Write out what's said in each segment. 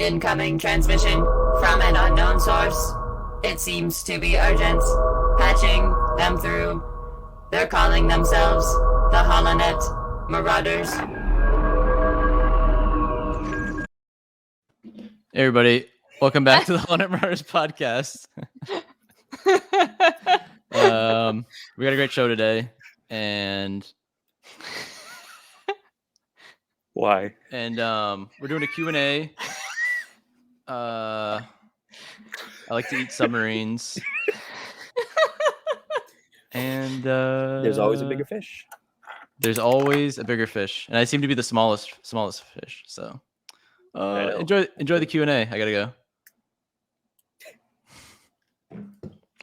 Incoming transmission from an unknown source. It seems to be urgent. Patching them through. They're calling themselves the HoloNet Marauders. Hey everybody, welcome back to the HoloNet Marauders podcast. We got a great show today, and why? And we're doing a Q&A. I like to eat submarines. And there's always a bigger fish. There's always a bigger fish, and I seem to be the smallest fish. So enjoy the Q&A. I gotta go.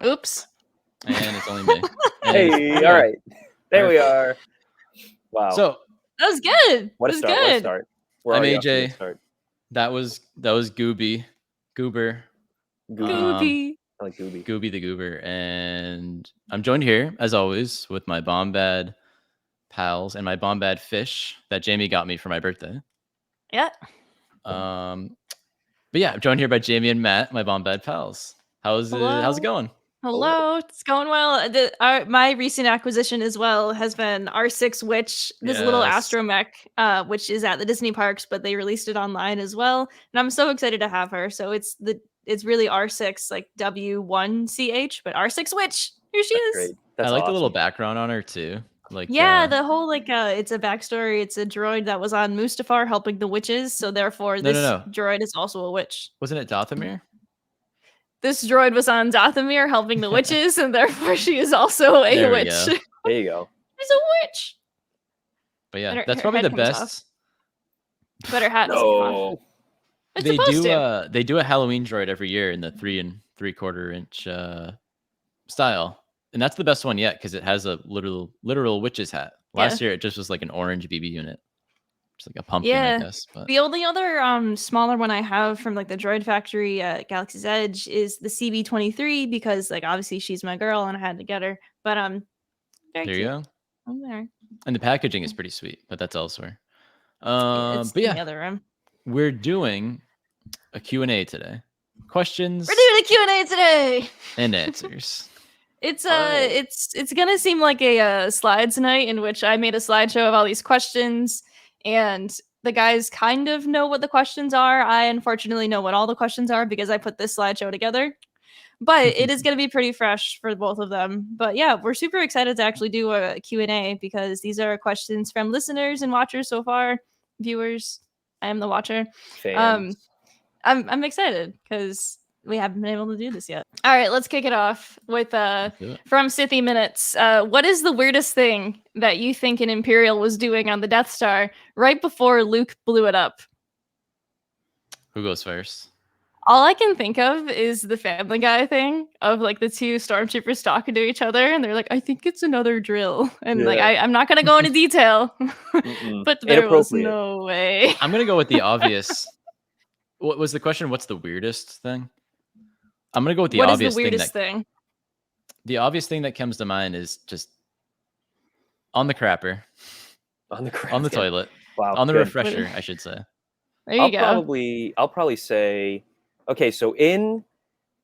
Oops. And it's only me. Hey, all right, there we are. Wow. So that was good. What a start! What a start. I'm AJ. That was Gooby, Goober. Gooby. I like Gooby. Gooby the Goober, and I'm joined here as always with my Bombad pals and my Bombad fish that Jamie got me for my birthday. Yeah. But yeah, I'm joined here by Jamie and Matt, my Bombad pals. How's it going? Hello, it's going well. My recent acquisition as well has been R6 Witch, this little astromech, which is at the Disney parks, but they released it online as well, and I'm so excited to have her. So it's really R6 like W1CH, but R6 Witch. Here she is. Great. That's I like awesome. the little background on her too. Like the whole it's a backstory. It's a droid that was on Mustafar helping the witches, so therefore this droid is also a witch. Wasn't it Dothamir? This droid was on Dothamir helping the witches, and therefore she is also a witch. There you go. She's a witch. But yeah, that's probably the best. But her hat no. They do a Halloween droid every year in the 3 3/4 inch style, and that's the best one yet because it has a literal witch's hat. Last year it just was like an orange BB unit. Just like a pumpkin, I guess. But the only other smaller one I have from like the Droid Factory at Galaxy's Edge is the CB23 because like obviously she's my girl and I had to get her. But there you go. I'm there. And the packaging is pretty sweet, but that's elsewhere. It's but in the other room. We're doing a Q&A today. Questions. We're doing a Q&A today. And answers. It's gonna seem like a slides night in which I made a slideshow of all these questions. And the guys kind of know what the questions are. I unfortunately know what all the questions are because I put this slideshow together. But it is going to be pretty fresh for both of them. But yeah, we're super excited to actually do a Q&A because these are questions from listeners and watchers so far. Viewers, I am the watcher. Fans. I'm excited because we haven't been able to do this yet. All right, let's kick it off with from Sithy Minutes. What is the weirdest thing that you think an Imperial was doing on the Death Star right before Luke blew it up? Who goes first? All I can think of is the Family Guy thing of like the two stormtroopers talking to each other, and they're like, "I think it's another drill," and like I'm not gonna go into detail, but there was no way. I'm gonna go with the obvious. What was the question? What's the weirdest thing? I'm gonna go with the obvious thing. What is the weirdest thing? The obvious thing that comes to mind is just on the crapper, on the toilet, on the refresher, I should say. There you go. I'll probably say, okay, so in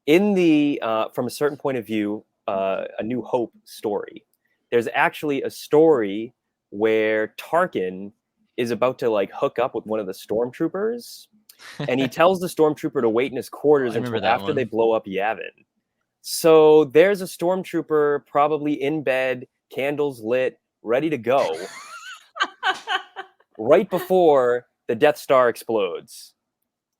the from a certain point of view, A New Hope story, there's actually a story where Tarkin is about to like hook up with one of the stormtroopers. And he tells the stormtrooper to wait in his quarters until after they blow up Yavin. So there's a stormtrooper probably in bed, candles lit, ready to go, right before the Death Star explodes.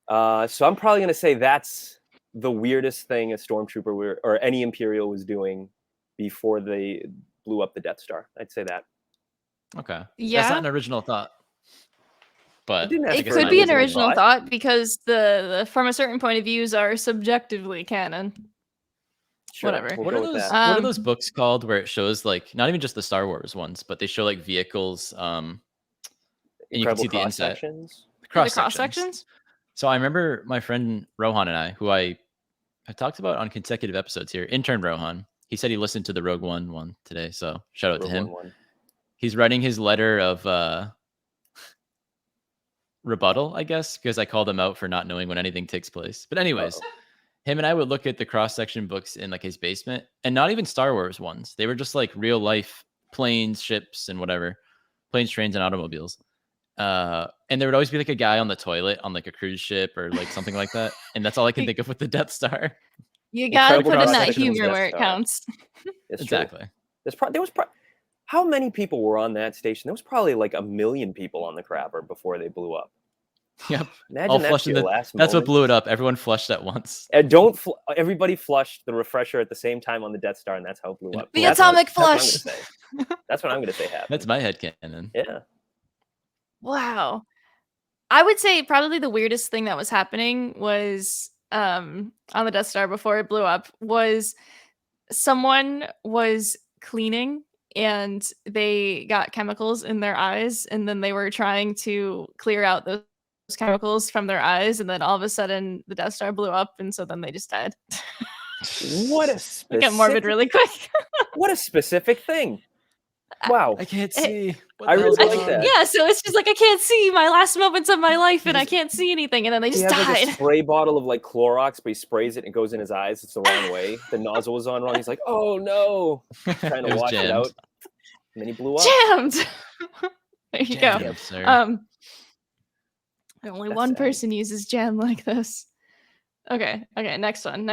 So I'm probably going to say that's the weirdest thing a stormtrooper or any Imperial was doing before they blew up the Death Star. I'd say that. Okay. Yeah. That's not an original thought. But it could be an original thought because the from a certain point of views are subjectively canon. Sure, whatever. What are those books called where it shows like not even just the Star Wars ones, but they show like vehicles and you can see the inside. The cross sections. So I remember my friend Rohan and I, who I talked about on consecutive episodes here, intern Rohan. He said he listened to the Rogue one today, so shout out to him. He's writing his letter of rebuttal, I guess, because I called him out for not knowing when anything takes place. But anyways, him and I would look at the cross-section books in like his basement, and not even Star Wars ones. They were just like real life planes, ships, and whatever, planes, trains, and automobiles. And there would always be like a guy on the toilet on like a cruise ship or like something like that, and that's all I can think of with the Death Star. You gotta put in that cross-section humor Death where it Star. counts. It's Exactly. True. There was how many people were on that station? There was probably like 1 million people on the crabber before they blew up. Yep. Imagine All that's flushed in your the, last that's what moment. blew it up. Everyone flushed at once. And everybody flushed the refresher at the same time on the Death Star, and that's how it blew up. The atomic flush. That's what I'm going to say happened. That's my headcanon. Yeah. Wow. I would say probably the weirdest thing that was happening was on the Death Star before it blew up was someone was cleaning and they got chemicals in their eyes, and then they were trying to clear out those chemicals from their eyes, and then all of a sudden the Death Star blew up, and so then they just died. What a specific, Get morbid really quick. What a specific thing. Wow. I can't see. I really like that. Yeah, so it's just like I can't see my last moments of my life, and I can't see anything, and then they He just has like died. a spray bottle of like Clorox, but he sprays it and it goes in his eyes. It's the wrong way. The nozzle was on wrong. He's like, "Oh no!" Trying It to was wash it jammed. out, and then he blew up. Jammed. There you go. Damn, sir. Only That's one sad. person uses jam like this. Okay, next one.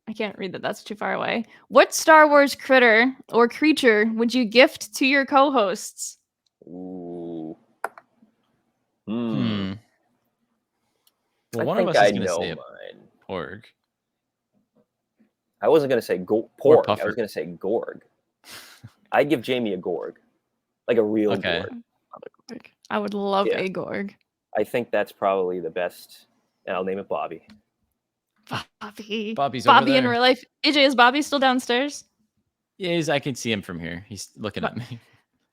I can't read that. That's too far away. What Star Wars critter or creature would you gift to your co-hosts? Ooh. Well, I one of think us I is going to know say a mine. porg. I wasn't going to say porg. I puffer. was going to say gorg. I'd give Jamie a gorg, like a real Okay. gorg. I would love Yeah. a Gorg. I think that's probably the best, and I'll name it Bobby. Bobby's over Bobby in there. real life. AJ, is Bobby still downstairs? Yeah, I can see him from here. He's looking at me.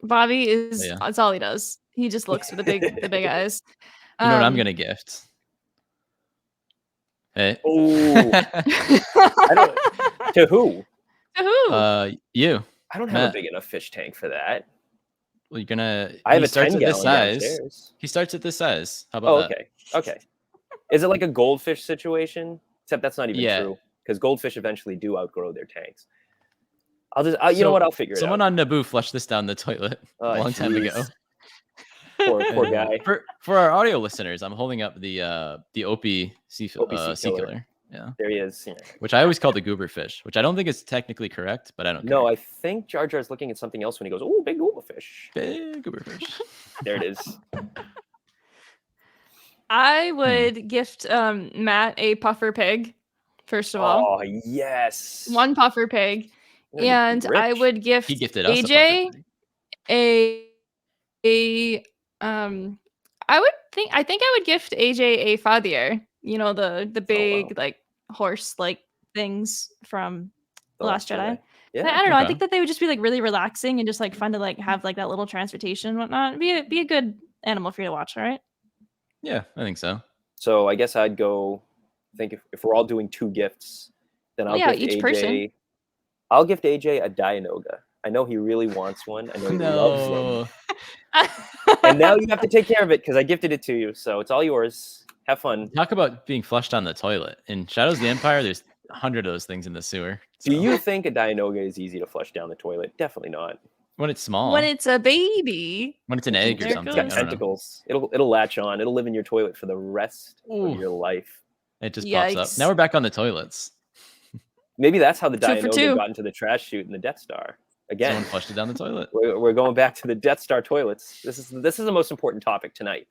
Bobby is. Yeah. That's all he does. He just looks with the big eyes. You know what I'm gonna gift? Hey. Oh, I don't. To who? To who? You. I don't have Matt. a big enough fish tank for that. Well, you're gonna. I have he a starts 10 at this gallon size. downstairs. He starts at this size. How Oh, about that? okay. Is it like a goldfish situation? Except that's not even Yeah. true, because goldfish eventually do outgrow their tanks. You know what? I'll figure it Someone out. on Naboo flushed this down the toilet a long time ago. jeez. Poor guy. For our audio listeners, I'm holding up the Opie sea Opie sea killer. killer. Yeah. There he is. Yeah. Which I always call the goober fish, which I don't think is technically correct, but I don't care. No, I think Jar Jar's looking at something else when he goes, "Oh, big goober fish." Big goober fish. There it is. I would gift Matt a puffer pig. First of all, Oh yes. one puffer pig, You're gonna be and I rich. would gift He gifted us AJ a puffer I think I would gift AJ a fathier. You know, the big wow. like horse like things from The The Last Jedi. Yeah. I don't know. I okay. think that they would just be like really relaxing and just like fun to like have like that little transportation and whatnot. Be a good animal for you to watch, all right? Yeah, I think so. So I guess I'd go. I think if we're all doing 2 gifts, then I'll yeah, gift each AJ. person. I'll gift AJ a Dianoga. I know he really wants one. I know he loves them. No. And now you have to take care of it because I gifted it to you. So it's all yours. Have fun. Talk about being flushed on the toilet. In Shadows of the Empire, there's 100 of those things in the sewer. Do so- you think a Dianoga is easy to flush down the toilet? Definitely not. When it's small. When it's a baby. When it's an egg or There it something. It's goes. got I don't know. tentacles. It'll latch on. It'll live in your toilet for the rest Ooh. of your life. It just pops Yikes. up. Now we're back on the toilets. Maybe that's how the 2 for 2. Dianoga got into the trash chute in the Death Star. Again, Someone flushed it down the toilet. we're going back to the Death Star toilets. This is the most important topic tonight.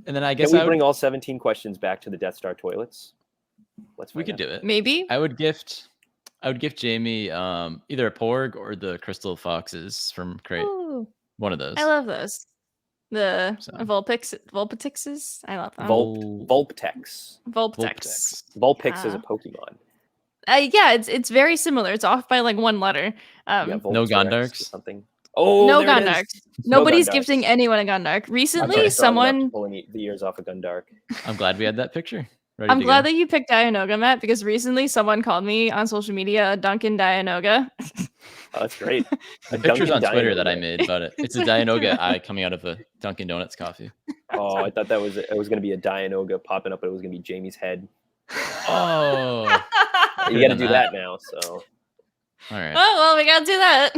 And then I Can guess we I would, bring all 17 questions back to the Death Star toilets? we could do it. Maybe. I would gift Jamie either a porg or the crystal foxes from Crate. Ooh, One of those. I love those. The So. Vulpixes. I love them. Vulptex. Vulptex. Vulpix is a Ah. Pokemon. Yeah, it's very similar. It's off by like 1 letter. Yeah, No Vulptex Gondarks? or something. Oh, No there it is. Gondarks. Nobody's Gondarks. gifting anyone a Gondark. I'm Recently, sorry, strong enough to someone. pull the ears off a Gundark. I'm glad we had that picture. Ready I'm to glad go. that you picked Dianoga, Matt, because recently someone called me on social media a Duncan Dianoga. Oh, that's great. The pictures on Twitter that I Dianoga. made about it. It's a Dianoga eye coming out of a Dunkin' Donuts coffee. Oh, I thought it was going to be a Dianoga popping up, but it was going to be Jamie's head. Oh, You got to do that now. So, all right. Oh well, we gotta do that.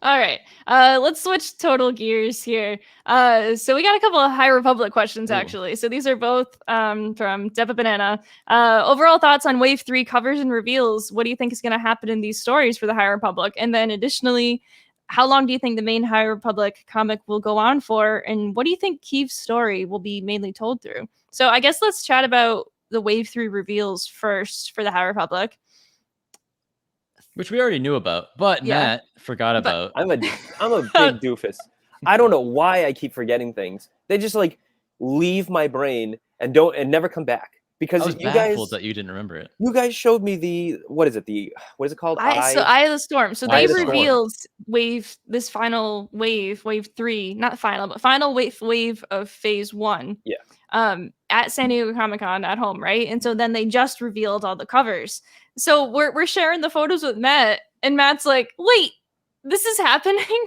All right. Let's switch total gears here. So we got a couple of High Republic questions actually. So these are both from Deppa Banana. Overall thoughts on Wave 3 covers and reveals. What do you think is going to happen in these stories for the High Republic? And then additionally, how long do you think the main High Republic comic will go on for? And what do you think Keeve's story will be mainly told through? So I guess let's chat about the Wave 3 reveals first for the High Republic. Which we already knew about, but Matt forgot about. I'm a big doofus. I don't know why I keep forgetting things. They just like leave my brain and never come back. Because I was baffled that you didn't remember it. You guys showed me what is it called? Eye of the Storm. So they revealed Wave 3, not final, but final wave of Phase 1. Yeah. At San Diego Comic-Con at home, right? And so then they just revealed all the covers. So we're sharing the photos with Matt, and Matt's like, "Wait, this is happening?"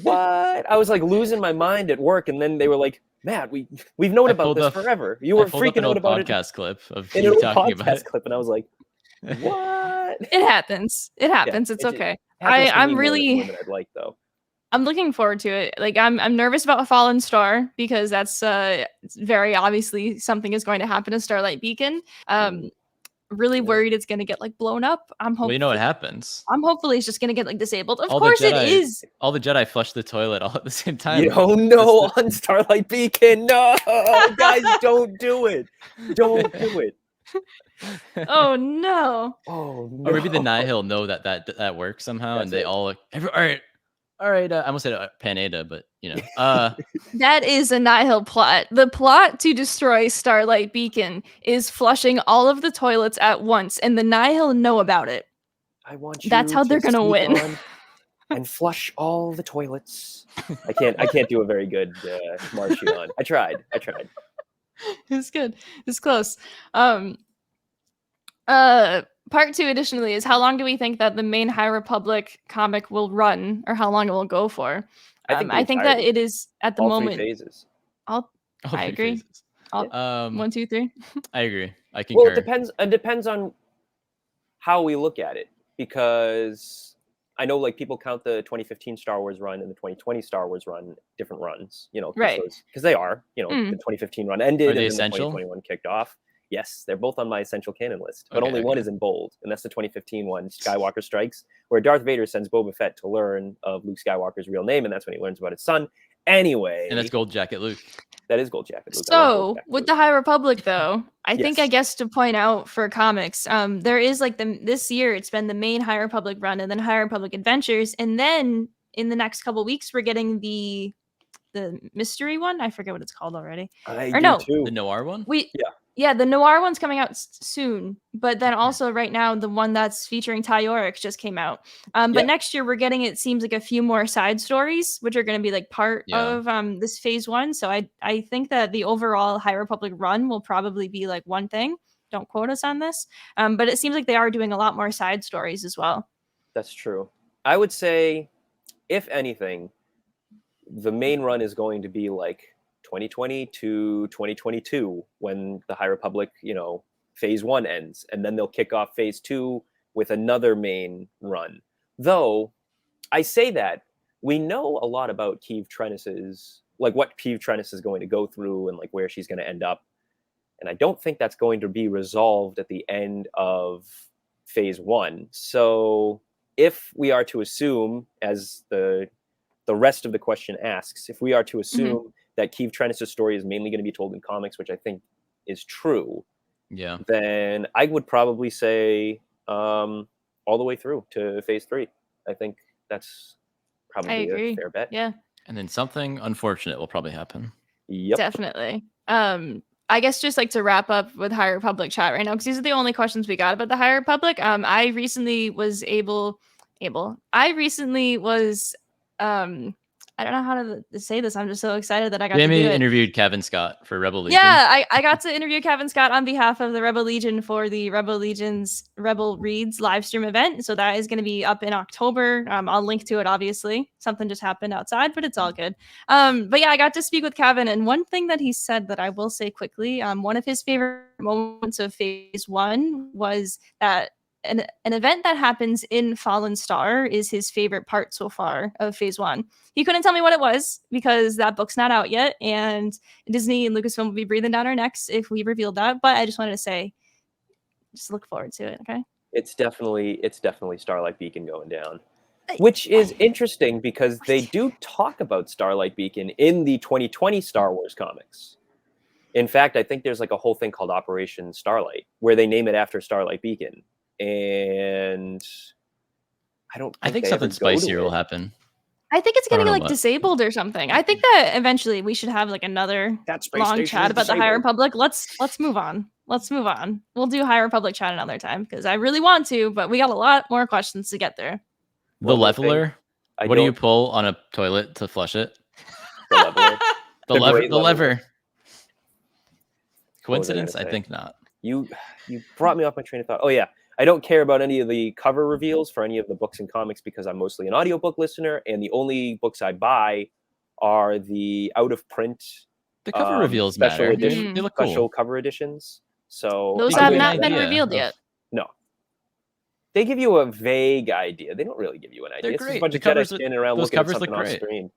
What? I was like losing my mind at work, and then they were like, "Matt, we've known about this forever. You were freaking out about it." Podcast clip of you talking about it. Clip, and I was like, "What?" It happens. It happens. It's okay. I'm really. I'd like though. I'm looking forward to it. Like I'm nervous about Fallen Star because that's very obviously something is going to happen to Starlight Beacon. Really worried it's going to get like blown up. I'm hoping. Well, you know what happens. I'm hopefully it's just going to get like disabled. Of course it is. All the Jedi flush the toilet all at the same time. You don't know on Starlight Beacon. No, guys, don't do it. Don't do it. Oh no. Oh no. Or maybe the Nihil know that works somehow, and they all all right. I almost said Panada, but you know, that is a Nihil plot. The plot to destroy Starlight Beacon is flushing all of the toilets at once, and the Nihil know about it. I want you. That's how they're gonna win. And flush all the toilets. I can't do a very good Marchion. I tried. It's good. It's close. Part 2, additionally, is how long do we think that the main High Republic comic will run, or how long it will go for? I think that it is at the moment. 3 phases. I agree. 1, 2, 3. I agree. I concur. Well, it depends on how we look at it, because I know like people count the 2015 Star Wars run and the 2020 Star Wars run different runs, you know, right? Because they are, you know, the 2015 run ended and then essential? the 2021 kicked off. Yes, they're both on my essential canon list, but only one is in bold, and that's the 2015 one, Skywalker Strikes, where Darth Vader sends Boba Fett to learn of Luke Skywalker's real name, and that's when he learns about his son. Anyway, and that's Gold Jacket Luke. That is Gold Jacket Luke. So with the High Republic, though, I think I guess to point out for comics, there is like this year it's been the main High Republic run, and then High Republic Adventures, and then in the next couple weeks we're getting the mystery one. I forget what it's called already. The noir one. Yeah, the noir one's coming out soon, but then also right now the one that's featuring Ty Yorick just came out. But next year we're getting, it seems like, a few more side stories, which are going to be like part of this Phase 1. So I think that the overall High Republic run will probably be like one thing. Don't quote us on this, but it seems like they are doing a lot more side stories as well. That's true. I would say, if anything, the main run is going to be like 2020 to 2022 when the High Republic, you know, Phase 1 ends, and then they'll kick off Phase 2 with another main run. Though I say that we know a lot about Keeve Trennis's, like what Keeve Trennis is going to go through and like where she's going to end up, and I don't think that's going to be resolved at the end of Phase 1. So if we are to assume, as the rest of the question asks, if we are to assume that Keeve Trennis's story is mainly going to be told in comics, which I think is true, then I would probably say all the way through to Phase 3. I think that's probably a fair bet. Yeah. And then something unfortunate will probably happen. Yep. Definitely. I guess just like to wrap up with High Republic chat right now, because these are the only questions we got about the High Republic. I recently was I don't know how to say this. I'm just so excited that I got Jamie to do it. interviewed Kevin Scott for Rebel Legion. Yeah, I got to interview Kevin Scott on behalf of the Rebel Legion for the Rebel Legion's Rebel Reads live stream event. So that is going to be up in October. I'll link to it, obviously. Something just happened outside, but it's all good. But yeah, I got to speak with Kevin, and one thing that he said that I will say quickly, one of his favorite moments of Phase 1 was that an event that happens in Fallen Star is his favorite part so far of Phase 1. He couldn't tell me what it was because that book's not out yet, and Disney and Lucasfilm will be breathing down our necks if we revealed that. But I just wanted to say, just look forward to it. Okay. It's definitely Starlight Beacon going down, which is interesting because they do talk about Starlight Beacon in the 2020 Star Wars comics. In fact, I think there's like a whole thing called Operation Starlight where they name it after Starlight Beacon. And I think something spicier will happen. I think it's getting like disabled or something. I think that eventually we should have like another long chat about the High Republic. Let's move on. We'll do High Republic chat another time because I really want to, but we got a lot more questions to get there. The leveler. What do you pull on a toilet to flush it? The lever. The lever. Coincidence? I think not. You brought me off my train of thought. Oh yeah. I don't care about any of the cover reveals for any of the books and comics because I'm mostly an audiobook listener, and the only books I buy are the out of print. The cover reveals special matter. edition, they look cool. special cover editions. So those have not been revealed yet. No, they give you a vague idea. They don't really give you an idea. They're it's great. Just a bunch of Jedi standing around looking at something on screen.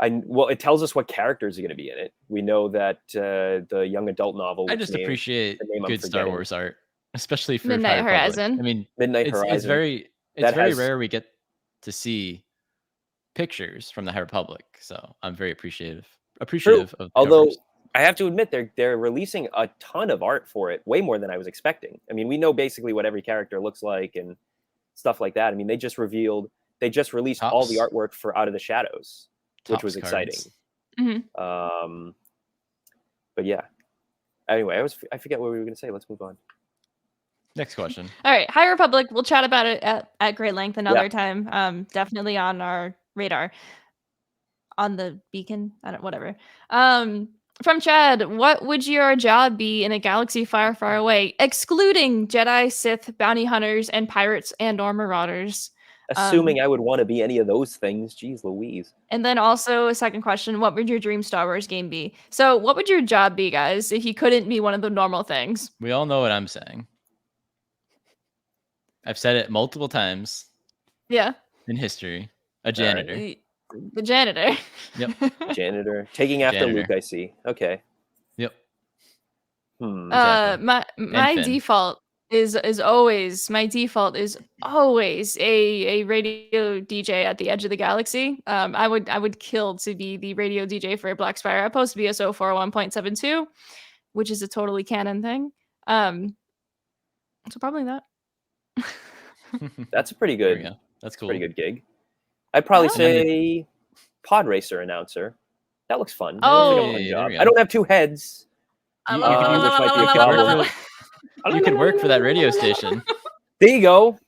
Well, it tells us what characters are going to be in it. We know that the young adult novel. I just appreciate good Star Wars art. Especially for Midnight Horizon. I mean, Midnight Horizon. It's very rare we get to see pictures from the High Republic, so I'm very appreciative of the Although covers. I have to admit they're releasing a ton of art for it, way more than I was expecting. I mean, we know basically what every character looks like and stuff like that. I mean, they just released all the artwork for Out of the Shadows, which was exciting. Mm-hmm. But yeah. Anyway, I forget what we were going to say. Let's move on. Next question. All right, High Republic. We'll chat about it at great length another time. Definitely on our radar. On the beacon, whatever. From Chad, what would your job be in a galaxy far, far away, excluding Jedi, Sith, bounty hunters, and pirates and/or marauders? Assuming I would want to be any of those things. Jeez Louise. And then also a second question, what would your dream Star Wars game be? So what would your job be, guys, if you couldn't be one of the normal things? We all know what I'm saying. I've said it multiple times. Yeah. In history. A janitor. The janitor. Yep. Janitor. Taking after Luke, I see. Okay. Yep. Exactly. My default is always a radio DJ at the edge of the galaxy. I would kill to be the radio DJ for Black Spire Outpost BSO 401.72, which is a totally canon thing. So probably that. That's a pretty good. That's cool. Pretty good gig. I'd probably say pod racer announcer. That looks fun. Oh, I don't have two heads. You could work for that radio station. There you go.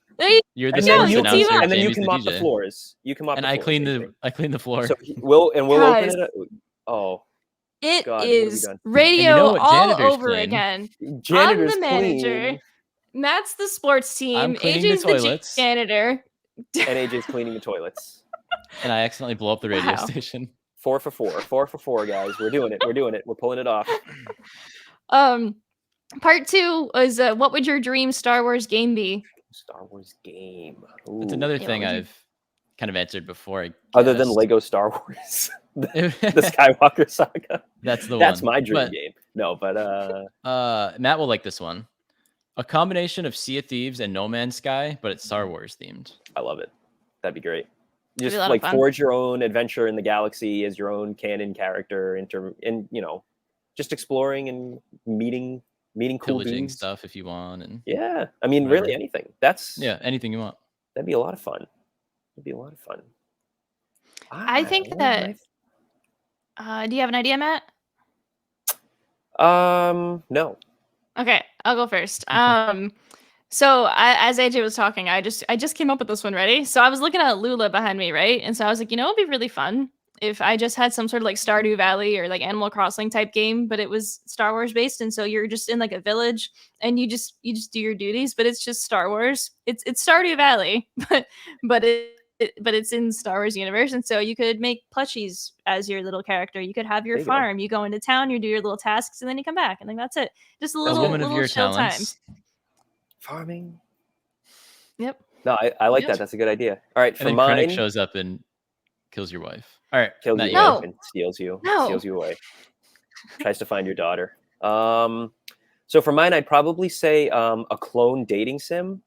You're the sports announcer, and then you Jamie's can the mop DJ. the floors. You can mop. And I clean the floor. So we'll open it up. Oh. It God, is radio all over clean. Again. Janitor's I'm the manager. Clean. Matt's the sports team. AJ's the janitor. And AJ's cleaning the toilets. And I accidentally blow up the radio station. 4 for 4. 4 for 4, guys. We're doing it. We're pulling it off. Part 2 is what would your dream Star Wars game be? Star Wars game. It's another thing I've kind of answered before. Other than Lego Star Wars. the Skywalker saga. That's the one. That's my dream game. No, but Matt will like this one. A combination of Sea of Thieves and No Man's Sky, but it's Star Wars themed. I love it. That'd be great. Just like forge your own adventure in the galaxy as your own canon character, and just exploring and meeting cool dudes. Stuff if you want, and I mean, really anything. Anything you want. That'd be a lot of fun. I think that. Do you have an idea, Matt? No. Okay, I'll go first. So as AJ was talking, I just came up with this one. Ready? So I was looking at Lula behind me, right? And so I was like, it'd be really fun if I just had some sort of like Stardew Valley or like Animal Crossing type game, but it was Star Wars based, and so you're just in like a village and you just do your duties, but it's just Star Wars. It's Stardew Valley, but it's in Star Wars universe, and so you could make plushies as your little character. You could have your farm. You go into town, you do your little tasks, and then you come back, and then that's it. Just a little chill times. Farming. Yep. No, I like that. That's a good idea. All right, and then mine, Krennic shows up and kills your wife. All right, kills you and steals you away. Tries to find your daughter. So for mine, I'd probably say a clone dating sim.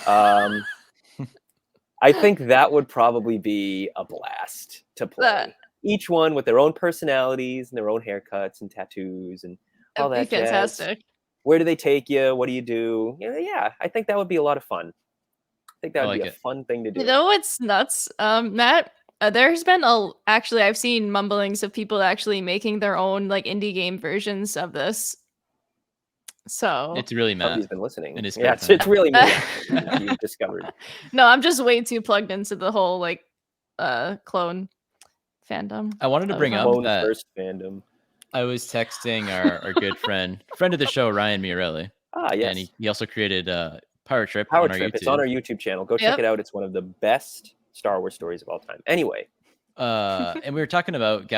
I think that would probably be a blast to play. Each one with their own personalities and their own haircuts and tattoos and all that. Fantastic. Jazz. Where do they take you? What do you do? Yeah, I think that would be a lot of fun. I think that would be a fun thing to do. It's nuts, Matt. There's been actually, I've seen mumblings of people actually making their own like indie game versions of this. So it's really Matt. Somebody's been listening. It's really Matt. You discovered. No, I'm just way too plugged into the whole like clone fandom. I wanted to bring up that first fandom. I was texting our good friend of the show, Ryan Miorelli. Yes. And he also created Power Trip. Power Trip. It's on our YouTube channel. Go check it out. It's one of the best Star Wars stories of all time. Anyway. And we were talking about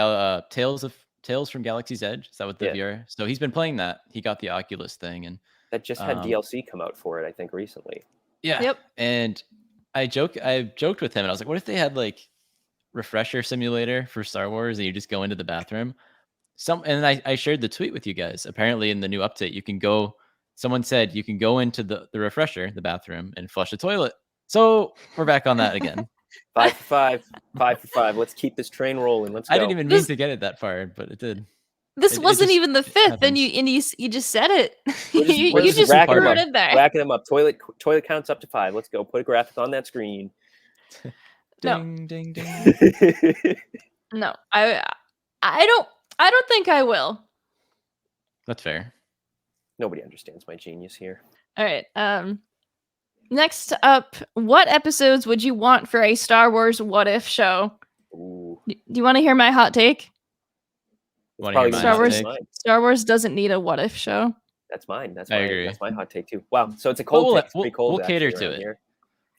Tales from Galaxy's Edge. Is that what the VR? So he's been playing that. He got the Oculus thing, and that just had DLC come out for it, I think, recently. Yeah. Yep. And I joked with him, and I was like, what if they had like refresher simulator for Star Wars and you just go into the bathroom? And I shared the tweet with you guys. Apparently in the new update, you can go, someone said you can go into the refresher, the bathroom, and flush the toilet. So we're back on that again. 5 for 5. 5 for 5. Let's keep this train rolling. Let's go. I didn't even mean to get it that far, but it did. This wasn't even the fifth, and you just said it. You just threw it in there. Racking them up. Toilet counts up to 5. Let's go. Put a graphic on that screen. Ding, ding, ding. No, I don't think I will. That's fair. Nobody understands my genius here. All right. Next up, what episodes would you want for a Star Wars What If show? Ooh. Do you want to hear my hot take? Star Wars doesn't need a What If show. That's mine. That's my hot take too. Wow. So it's a cold take. It's pretty cold. We'll cater to it. Here.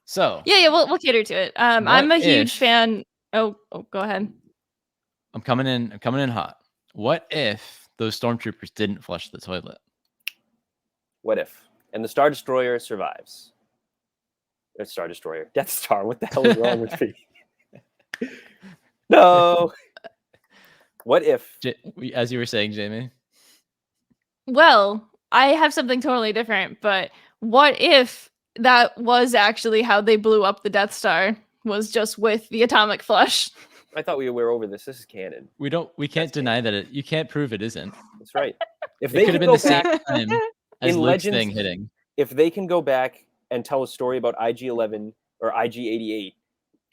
So yeah, we'll cater to it. I'm a huge fan. Oh, go ahead. I'm coming in hot. What if those stormtroopers didn't flush the toilet? What if? And the Star Destroyer survives. It's Star Destroyer. Death Star. What the hell is wrong with me? No. What if? As you were saying, Jamie? Well, I have something totally different, but what if that was actually how they blew up the Death Star, was just with the atomic flush? I thought we were over this. This is canon. We can't deny that you can't prove it isn't. That's right. If it could have been the same time as in Luke's Legends thing hitting. If they can go back and tell a story about IG-11 or IG-88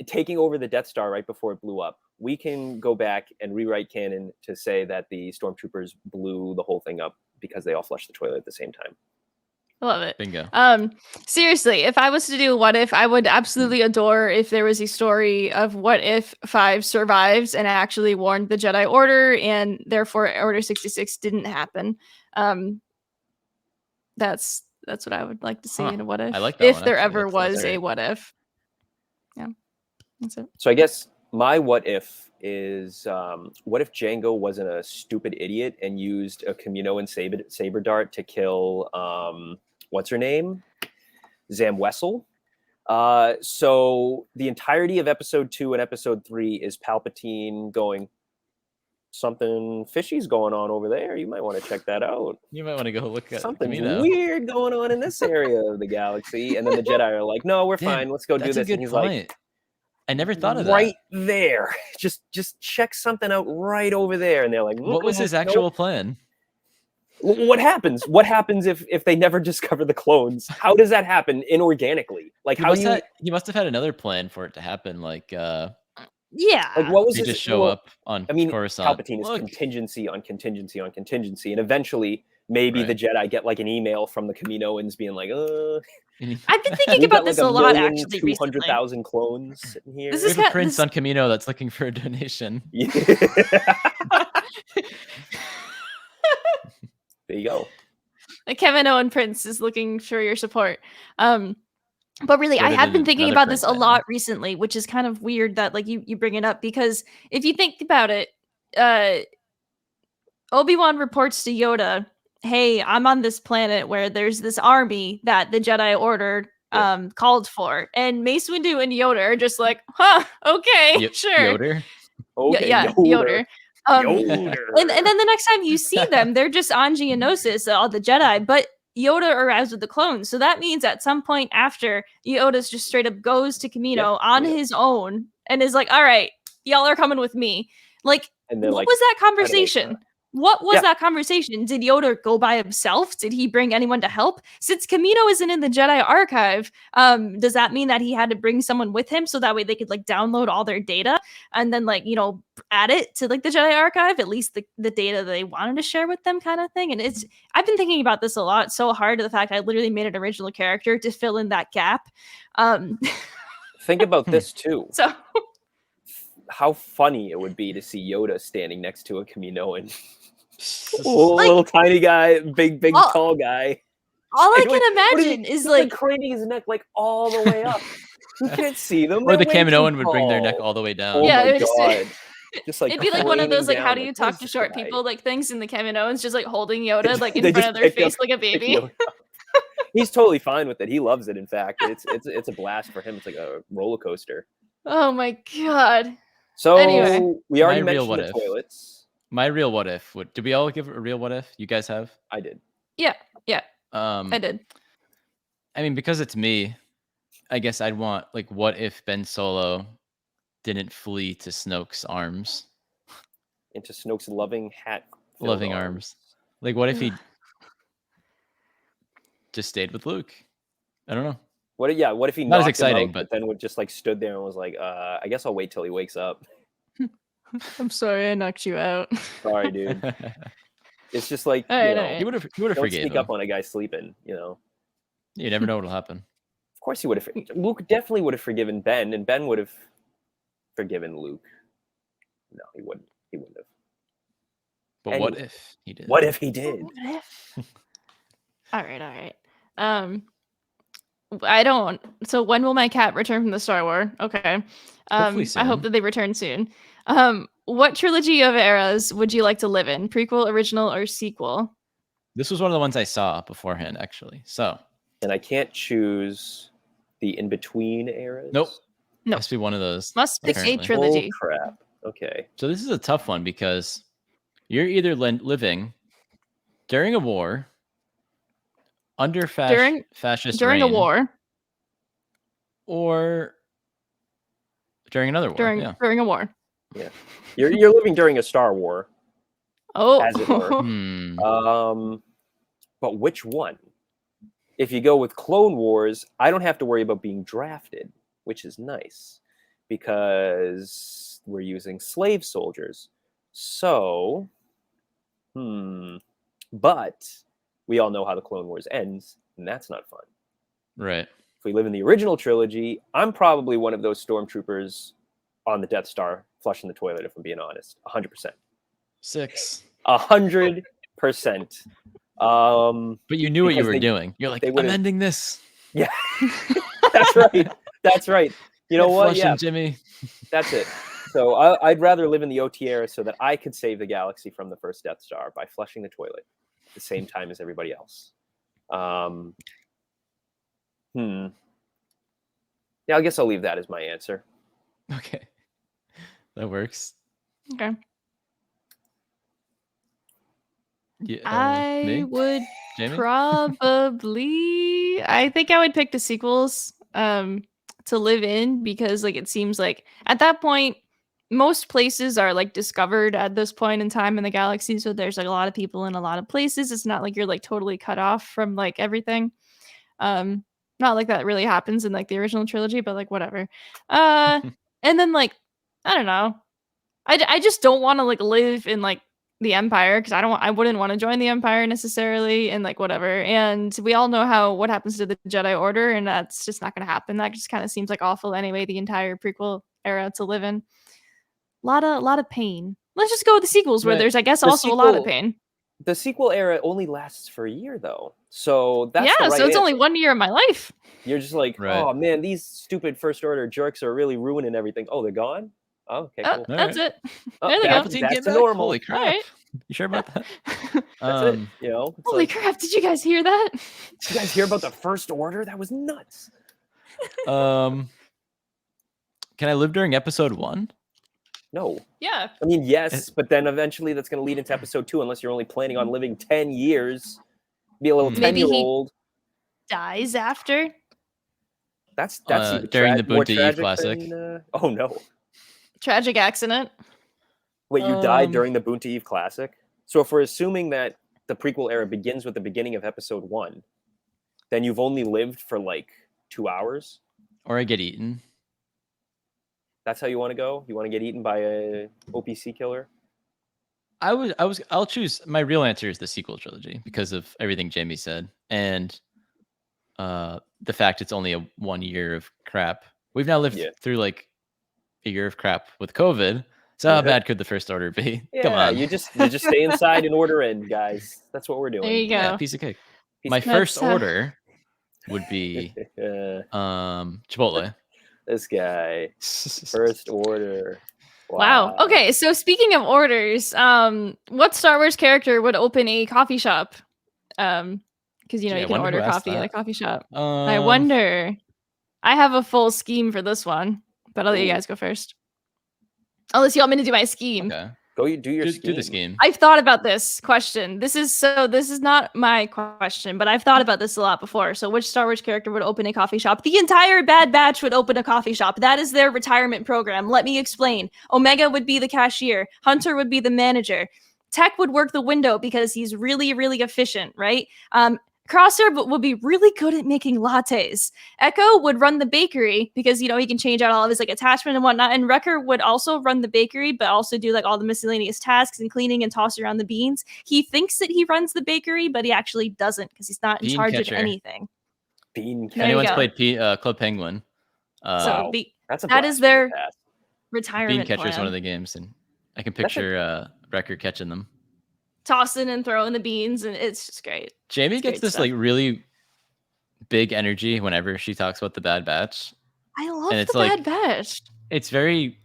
taking over the Death Star right before it blew up, we can go back and rewrite canon to say that the stormtroopers blew the whole thing up because they all flushed the toilet at the same time. I love it. Bingo. Seriously, if I was to do What If, I would absolutely adore if there was a story of what if 5 survives and actually warned the Jedi Order, and therefore Order 66 didn't happen. That's what I would like to see in a What If. I like that if one, there ever was a What If. Yeah, that's it. So I guess my What If is, what if Jango wasn't a stupid idiot and used a Camino and saber dart to kill, what's her name? Zam Wessel. So the entirety of episode 2 and episode 3 is Palpatine going, something fishy's going on over there. You might want to check that out. You might want to go look at something weird going on in this area of the galaxy. And then the Jedi are like, no, we're fine. Let's go do this. And he's like, I never thought of that. Right there. Just check something out right over there. And they're like, what was his actual plan? What happens? What happens if they never discover the clones? How does that happen inorganically? Like he must have had another plan for it to happen. Like yeah. Like what was it? Just show up on Coruscant. Palpatine is contingency on contingency on contingency, and eventually maybe Right. the Jedi get like an email from the Kaminoans being like, I've been thinking about this a lot actually recently. 200,000 clones sitting here. This We is have a prince on Kamino that's looking for a donation. Yeah. There you go. The Kamino Prince is looking for your support. But really, I have been thinking about this a lot recently, which is kind of weird that like you bring it up, because if you think about it, Obi-Wan reports to Yoda, "Hey, I'm on this planet where there's this army that the Jedi Order called for," and Mace Windu and Yoda are just like, "Huh, okay, sure." Yoder? Okay, yeah, Yoder. Yoder. And then the next time you see them, they're just on Geonosis, all the Jedi, but Yoda arrives with the clones. So that means at some point after, Yoda just straight up goes to Kamino on his own and is like, "All right, y'all are coming with me." Like, what was that conversation? What was that conversation? Did Yoda go by himself? Did he bring anyone to help? Since Kamino isn't in the Jedi archive, does that mean that he had to bring someone with him so that way they could like download all their data and then like, you know, add it to like the Jedi archive, at least the data that they wanted to share with them kind of thing? And I've been thinking about this a lot, so hard, to the fact I literally made an original character to fill in that gap. Think about this too. So how funny it would be to see Yoda standing next to a Kaminoan. Little tiny guy, big tall guy. All I can imagine is like craning his neck like all the way up. You can't see them. Or the Kaminoan would bring their neck all the way down. Oh my god. Just like it'd be like one of those like how do you talk to short people like things, and the Kaminoans just like holding Yoda like in front of their face like a baby. He's totally fine with it. He loves it. In fact, it's a blast for him. It's like a roller coaster. Oh my god. So anyway, we already mentioned the toilets. My real what if did we all give a real what if? You guys have? I did. Yeah. I did. I mean, because it's me, I guess I'd want like, what if Ben Solo didn't flee to Snoke's arms? Into Snoke's loving arms. Like, what if he just stayed with Luke? I don't know. What if he not as knocked exciting, him out, but then would just like stood there and was like, I guess I'll wait till he wakes up. I'm sorry I knocked you out. Sorry, dude. It's just like he would have forgiven. Sneak up on a guy sleeping, you know. You never know what'll happen. Of course he would have. Luke definitely would have forgiven Ben, and Ben would have forgiven Luke. No, he wouldn't. He wouldn't have. But what if he did? What if he did? What if? All right. I don't. So when will my cat return from the Star Wars? Okay. Hopefully soon. I hope that they return soon. What trilogy of eras would you like to live in? Prequel, original, or sequel? This was one of the ones I saw beforehand, actually. So. And I can't choose the in-between eras? Nope. Must be one of those. Must pick a trilogy. Oh, crap. Okay. So this is a tough one because you're either living during a war, under fascist during reign, a war, or during another war. During a war. Yeah. You're living during a Star War. Oh. As it were. But which one? If you go with Clone Wars, I don't have to worry about being drafted, which is nice because we're using slave soldiers. So, but we all know how the Clone Wars ends, and that's not fun. Right. If we live in the original trilogy, I'm probably one of those stormtroopers on the Death Star flushing the toilet, if I'm being honest. 100%. 100%. But you knew what you were doing. You're like, I'm ending this. Yeah. That's right. You know what? Yeah, Jimmy. That's it. So I'd rather live in the OT era so that I could save the galaxy from the first Death Star by flushing the toilet at the same time as everybody else. Yeah, I guess I'll leave that as my answer. Okay. That works. Okay. Yeah, I would probably. I think I would pick the sequels to live in, because like it seems like at that point most places are like discovered at this point in time in the galaxy, so there's like a lot of people in a lot of places. It's not like you're like totally cut off from like everything. Not like that really happens in like the original trilogy, but like whatever. And then like I don't know. I just don't want to like live in like the Empire because I wouldn't want to join the Empire necessarily and like whatever. And we all know what happens to the Jedi Order, and that's just not going to happen. That just kind of seems like awful anyway. The entire prequel era to live in, lot of pain. Let's just go with the sequels where there's I guess also a lot of pain. The sequel era only lasts for a year though, so that's so it's only 1 year of my life. You're just like, oh man, these stupid First Order jerks are really ruining everything. Oh, they're gone. Oh, okay, cool. That's it. Oh, there they go. That's normal. Holy crap! Right. You sure about that? That's it. You know. Holy crap! Did you guys hear that? Did you guys hear about the First Order? That was nuts. Can I live during Episode 1? No. Yeah. I mean, yes, but then eventually that's going to lead into Episode 2, unless you're only planning on living 10 years. Be a little 10-year-old. Dies after. That's during the Boonta Eve Classic. Oh no. Tragic accident. Wait, you died during the Boonta Eve Classic? So if we're assuming that the prequel era begins with the beginning of Episode 1, then you've only lived for like 2 hours? Or I get eaten. That's how you want to go? You want to get eaten by a OPC killer? I'll choose. My real answer is the sequel trilogy because of everything Jamie said. And the fact it's only a 1 year of crap. We've now lived through like a year of crap with COVID. So how bad could the First Order be? Come on. You just stay inside and order in, guys. That's what we're doing. There you go. Yeah, piece of cake. My first order would be Chipotle. This guy. First Order. Wow. Okay, so speaking of orders, what Star Wars character would open a coffee shop? Because you can order coffee at a coffee shop. I wonder. I have a full scheme for this one, but I'll let you guys go first. Unless you want me to do my scheme. Okay. Go do your scheme. Do the scheme. I've thought about this question. This is not my question, but I've thought about this a lot before. So which Star Wars character would open a coffee shop? The entire Bad Batch would open a coffee shop. That is their retirement program. Let me explain. Omega would be the cashier. Hunter would be the manager. Tech would work the window because he's really, really efficient, right? Crosser would be really good at making lattes. Echo would run the bakery because, he can change out all of his attachment and whatnot. And Wrecker would also run the bakery, but also do all the miscellaneous tasks and cleaning and tossing around the beans. He thinks that he runs the bakery, but he actually doesn't because he's not in charge of anything. Bean catcher. Anyone's played Club Penguin. So that is their retirement Bean catcher plan. Is one of the games, and I can picture Wrecker catching them. Tossing and throwing the beans, and it's just great. Jamie gets this really big energy whenever she talks about the Bad Batch. I love the Bad Batch. It's very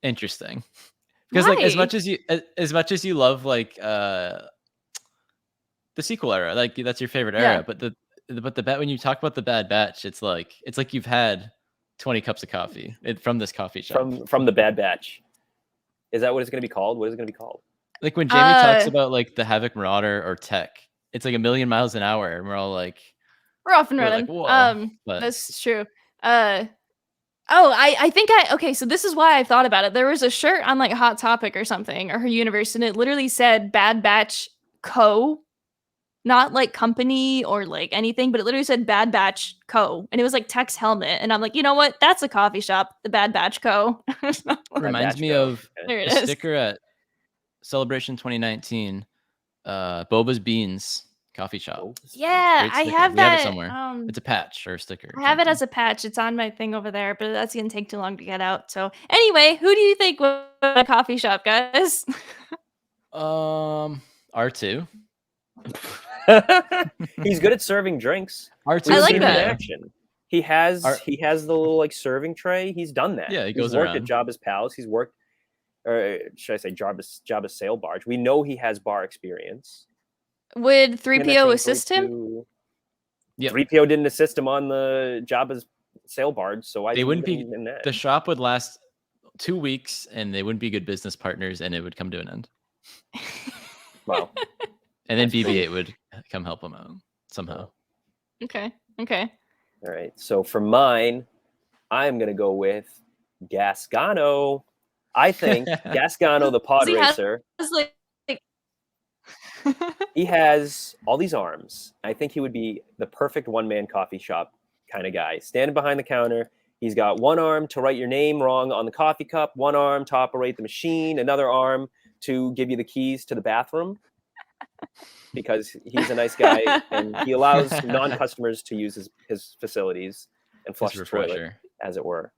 interesting because as much as you love the sequel era, that's your favorite era, but when you talk about the Bad Batch, it's like you've had 20 cups of coffee from this coffee shop from the Bad Batch. Is that what it's going to be called? What is it going to be called? Like when Jamie talks about the Havoc Marauder or Tech, it's like a million miles an hour, and we're all like, we're off and running. That's true. I think okay, so this is why I thought about it. There was a shirt on Hot Topic or something, or her universe, and it literally said Bad Batch Co. Not company or anything, but it literally said Bad Batch Co. And it was Tech's helmet. And I'm like, you know what? That's a coffee shop, the Bad Batch Co. Reminds me of a sticker at Celebration 2019, Boba's Beans coffee shop. Yeah, I have that. We have it somewhere. It's a patch or a sticker. I have it as a patch. It's on my thing over there, but that's gonna take too long to get out. So anyway, who do you think would a coffee shop, guys? R2. He's good at serving drinks. R2. I like that. Action. He has the little serving tray. He's done that. Yeah, he's worked at Jabba's Palace. He's worked. Or should I say Jabba's sail barge? We know he has bar experience. Would 3PO assist him? Yeah, 3PO didn't assist him on the Jabba's sail barge, so they wouldn't be. The shop would last 2 weeks, and they wouldn't be good business partners, and it would come to an end. Wow. And then BB-8 would come help him out somehow. Okay. All right. So for mine, I'm gonna go with Gasgano. I think Gasgano, the pod racer, he has all these arms. I think he would be the perfect one-man coffee shop kind of guy. Standing behind the counter, he's got one arm to write your name wrong on the coffee cup, one arm to operate the machine, another arm to give you the keys to the bathroom because he's a nice guy and he allows non-customers to use his facilities and flush the toilet, as it were.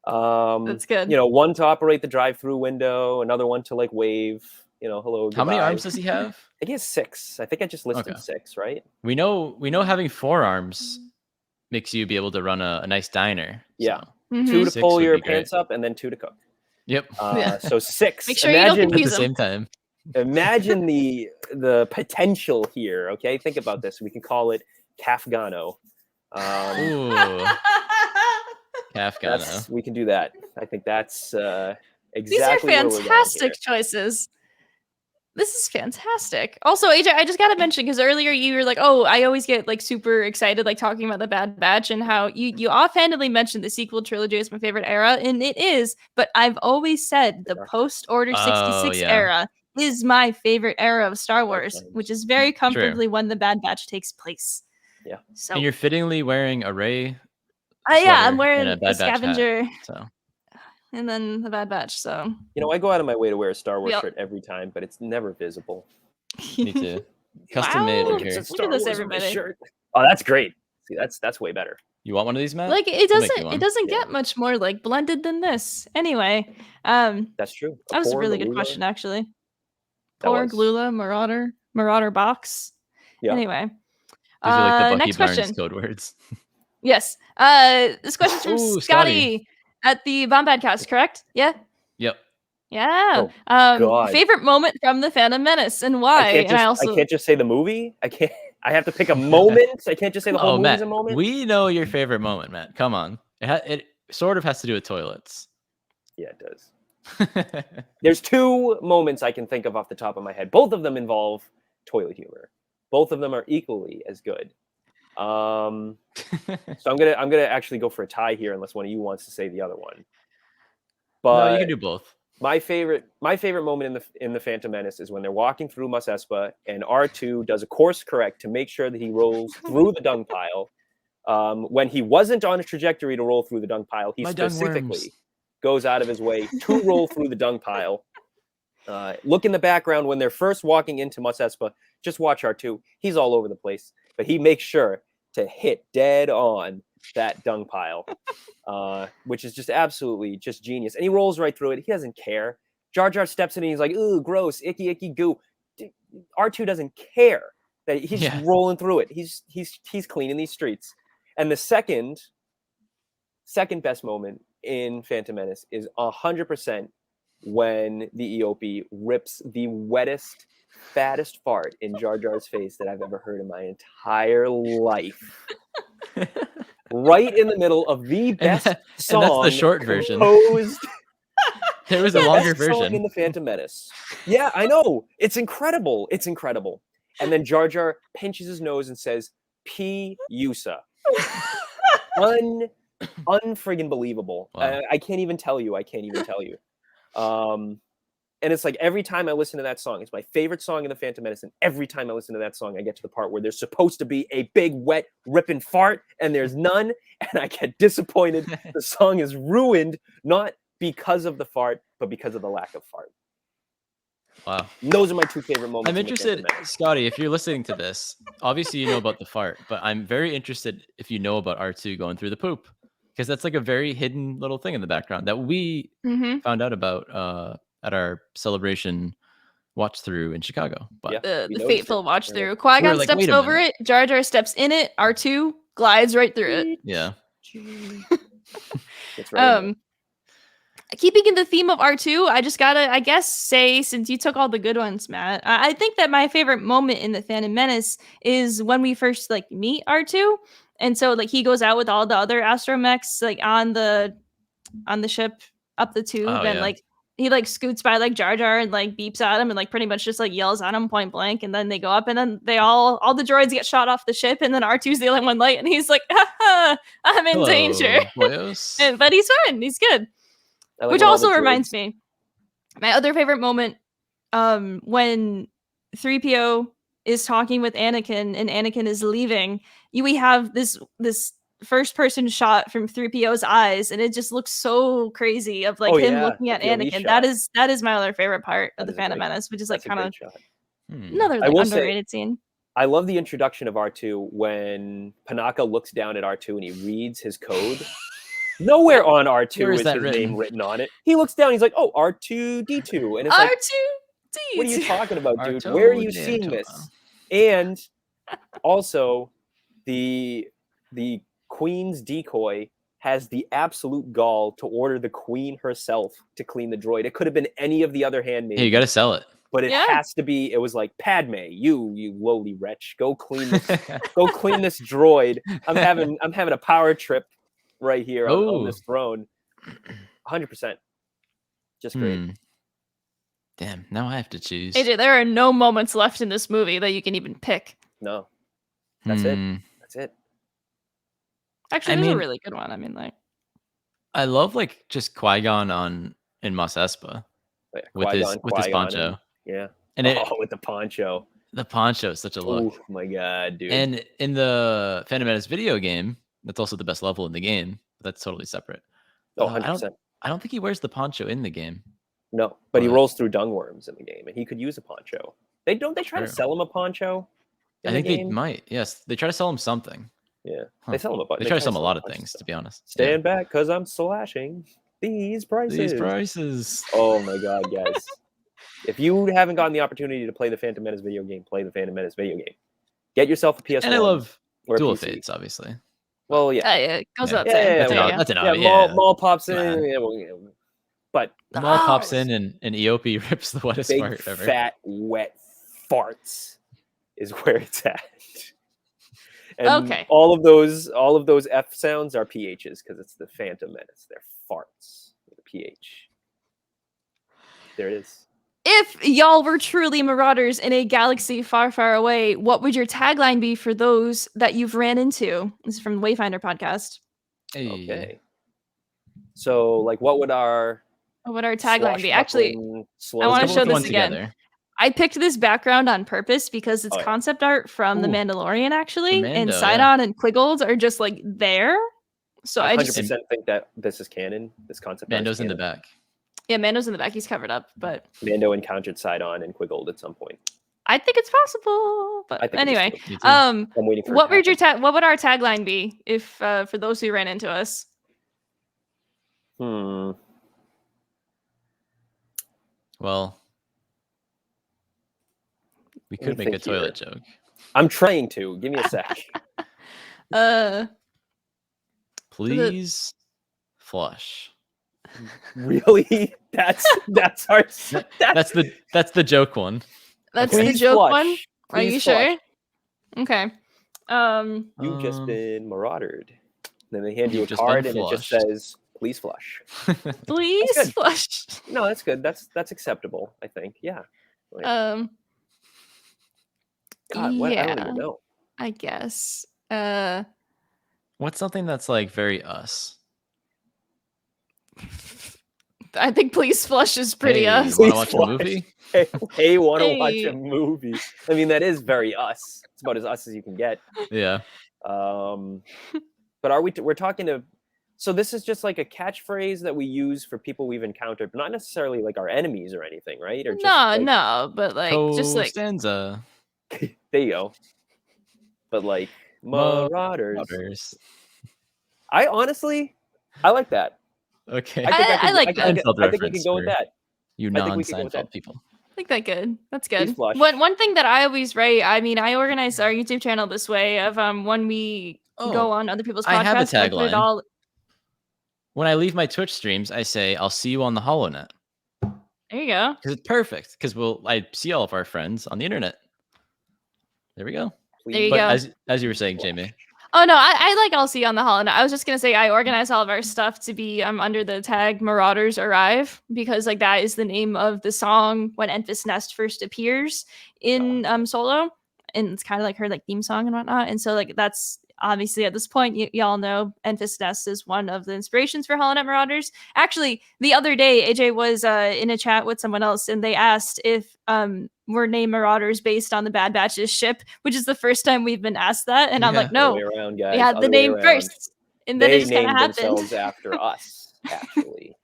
That's good. You know, one to operate the drive-through window, another one to like wave, you know, hello, goodbye. How many arms does he have? I think he has 6. I think I just listed 6, right? We know having 4 arms makes you be able to run a nice diner. Yeah. So 2 to pull your pants up and then 2 to cook. Yep. So 6. Make sure you don't confuse at the same time. Imagine the potential here. Okay, think about this. We can call it Kafgano. Ooh. Kafgano. We can do that. I think that's exactly. These are fantastic choices. This is fantastic. Also, AJ, I just gotta mention, because earlier you were like, "Oh, I always get like super excited, like talking about the Bad Batch," and how you offhandedly mentioned the sequel trilogy is my favorite era, and it is. But I've always said the post Order 66 era is my favorite era of Star Wars, which is very comfortably when the Bad Batch takes place. Yeah. So, and you're fittingly wearing a Rey. Yeah, I'm wearing a Bad scavenger. Hat, so. And then the Bad Batch. So you know, I go out of my way to wear a Star Wars shirt every time, but it's never visible. Me too. Custom made in here. Look at this, everybody. Shirt. Oh, that's great. See, that's way better. You want one of these, Matt? Like it doesn't get much more like blended than this. Anyway, that's true. That was a really good question, actually. Poor Glula Marauder box. Yeah. Anyway, these are like the Bucky next Barnes question. Code words. Yes. This question's from Scotty at the Bombadcast, correct? Yeah. Yep. Yeah. God. Favorite moment from the Phantom Menace and why? I can't just say the movie. I have to pick a moment. I can't just say the whole movie's a moment. We know your favorite moment, Matt. Come on. It sort of has to do with toilets. Yeah, it does. There's 2 moments I can think of off the top of my head. Both of them involve toilet humor. Both of them are equally as good. So I'm gonna actually go for a tie here, unless one of you wants to say the other one. But no, you can do both. My favorite moment in the Phantom Menace is when they're walking through Mos Espa and R2 does a course correct to make sure that he rolls through the dung pile. When he wasn't on a trajectory to roll through the dung pile, he specifically goes out of his way to roll through the dung pile. Look in the background when they're first walking into Mos Espa. Just watch R2. He's all over the place, but he makes sure to hit dead on that dung pile, which is just absolutely just genius. And he rolls right through it. He doesn't care. Jar Jar steps in and he's like, "Ooh, gross, icky, icky goo." R2 doesn't care that he's just rolling through it. He's cleaning these streets. And the second best moment in Phantom Menace is 100% when the EOP rips the wettest, fattest fart in Jar Jar's face that I've ever heard in my entire life. Right in the middle of the best song. And that's the short version. There was a longer version in the Phantom Menace. Yeah, I know. It's incredible. It's incredible. And then Jar Jar pinches his nose and says, "P. Yusa." Unfriggin' believable. Wow. I can't even tell you. And it's like every time I listen to that song, it's my favorite song in the Phantom Menace. And every time I listen to that song, I get to the part where there's supposed to be a big, wet, ripping fart, and there's none. And I get disappointed. The song is ruined, not because of the fart, but because of the lack of fart. Wow. And those are my 2 favorite moments. I'm interested, Scotty, if you're listening to this, obviously you know about the fart, but I'm very interested if you know about R2 going through the poop, because that's like a very hidden little thing in the background that we found out about at our celebration watch through in Chicago. But the fateful watch through. Qui-Gon steps over it, Jar Jar steps in it, R2 glides right through it. Yeah. That's right. Keeping in the theme of R2, I just gotta, I guess, say, since you took all the good ones, Matt, I think that my favorite moment in the Phantom Menace is when we first like meet R2, and so like he goes out with all the other astromechs like on the ship up the tube, and like he like scoots by like Jar Jar and like beeps at him and like pretty much just like yells at him point blank, and then they go up and then they all the droids get shot off the ship, and then R2's the only one light, and he's like, "Haha, I'm in danger." But he's fine, he's good. Which also reminds me, my other favorite moment, when 3PO is talking with Anakin and Anakin is leaving, we have this first person shot from 3PO's eyes, and it just looks so crazy of like him looking at Anakin. That is my other favorite part of the Phantom Menace, which is like kind of another like underrated scene. I love the introduction of R2 when Panaka looks down at R2 and he reads his code. Nowhere on R2 is his name written on it. He looks down, he's like, "Oh, R2D2," and it's like, R2D2. What are you talking about, dude? Where are you seeing this? And also, the Queen's decoy has the absolute gall to order the Queen herself to clean the droid. It could have been any of the other handmaids. Hey, you got to sell it. But it has to be. It was like, Padme, you lowly wretch, go clean this. Go clean this droid. I'm having a power trip right here on this throne. 100%. Just great. Damn. Now I have to choose. AJ, there are no moments left in this movie that you can even pick. No. That's it. That's it. Actually, there's a really good one. I mean, like, I love like just Qui-Gon in Mos Espa with his poncho. And with the poncho. The poncho is such a look. Oh my god, dude! And in the Phantom Menace video game, that's also the best level in the game. But that's totally separate. Oh, 100%. I don't think he wears the poncho in the game. No, but he rolls through dung worms in the game, and he could use a poncho. They try to sell him a poncho. I think they might. Yes, they try to sell him something. Yeah, they sell him a bunch. They try to sell him a lot of things, to be honest. Stand back, cause I'm slashing these prices. Oh my god, guys! If you haven't gotten the opportunity to play the Phantom Menace video game, play the Phantom Menace video game. Get yourself a PS1. And I love Duel of Fates, obviously. Well, yeah. It goes up. That's an obvious. Maul pops in. But Maul pops in and Eope rips the wettest part ever. Fat, wet farts is where it's at. And all of those F sounds are PHs because it's the Phantom Menace. They're farts with a PH. There it is. If y'all were truly marauders in a galaxy far, far away, what would your tagline be for those that you've ran into? This is from the Wayfinder podcast. Hey. Okay. So, like, what would our tagline be? Actually, I want to show this again. Together. I picked this background on purpose because it's concept art from The Mandalorian, actually, and Sidon and Quiggold are just like there. So I 100% think that this is canon. This concept art Mando's in the back. Yeah, Mando's in the back. He's covered up, but Mando encountered Sidon and Quiggold at some point. I think it's possible, but anyway, I'm waiting for what would our tagline be if for those who ran into us? Well, we could make a toilet joke. I'm trying to. Give me a sec. Please flush. Really? That's the joke one. That's the joke one. Are you sure? Okay. You've just been maraudered. Then they hand you a card and it just says, "Please flush." Please flush. No, that's good. That's acceptable, I think. Yeah. God, what? I don't even know. I guess. What's something that's like very us? I think Please Flush is pretty us. Want to watch a movie? Hey, want to watch a movie? I mean, that is very us. It's about as us as you can get. Yeah. But we're talking to. So this is just like a catchphrase that we use for people we've encountered, but not necessarily like our enemies or anything, right? Or just no, but like just like stanza. There you go. But like Marauders. I honestly like that. Okay. I like that. I think we can go with that. You non-Seinfeld people. I think that good. That's good. One thing that I always write, I mean, I organize our YouTube channel this way of when we go on other people's podcasts. I have a tagline. When I leave my Twitch streams, I say, "I'll see you on the HoloNet." There you go. Because it's perfect. Because I see all of our friends on the internet. There we go. There you go. As you were saying, Jamie. Oh no, I like I'll see you on the HoloNet. I was just gonna say I organize all of our stuff to be under the tag Marauders Arrive because like that is the name of the song when Enfys Nest first appears in Solo, and it's kind of like her like theme song and whatnot. And so like that's obviously at this point, y'all know Enfys Nest is one of the inspirations for HoloNet Marauders. Actually, the other day, AJ was in a chat with someone else, and they asked if we're named Marauders based on the Bad Batch's ship, which is the first time we've been asked that. And I'm like, no, Other way around, guys. we had the name first. And then it just kind of happened. They named themselves after us, actually.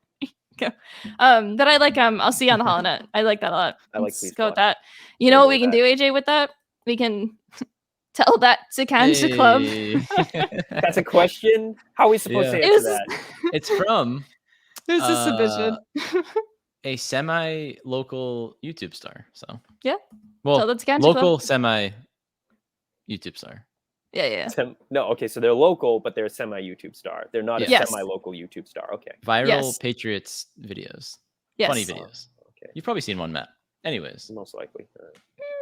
But I like I'll see you on the HoloNet. I like that a lot. I like Let's Please go Watch. with that. You know what we can do, AJ, with that? We can tell that to Cancer Club. That's a question? How are we supposed to answer that? It's from There's a submission. A semi-local YouTube star. So yeah. Well, so that's Cancer local Club. semi-YouTube star. Yeah. No, okay, so they're local, but they're a semi-YouTube star. They're not a semi-local YouTube star. Okay. Viral Patriots videos. Yes. Funny videos. Okay. You've probably seen one, Matt. Anyways. Most likely.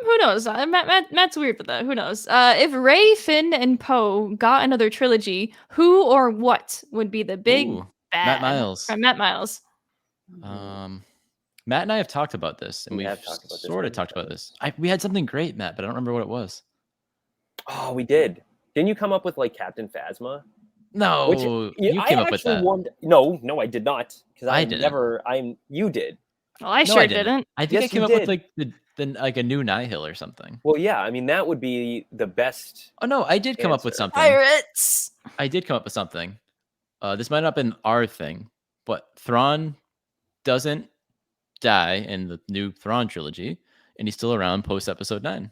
Who knows? Matt's weird with that. Who knows? If Rey, Finn, and Poe got another trilogy, who or what would be the big bad? Matt Miles. From Matt Miles. Matt and I have talked about this, and we've sort of talked about this. We had something great, Matt, but I don't remember what it was. Oh, we did. Didn't you come up with like Captain Phasma? No, you came up with that. No, I did not. Because I didn't. You did. Well, I sure didn't. I think I came up with like like a new Nihil or something. Well, yeah, I mean that would be the best. Oh no, I did come up with something. Pirates. I did come up with something. This might not have been our thing, but Thrawn doesn't die in the new Thrawn trilogy, and he's still around post Episode 9.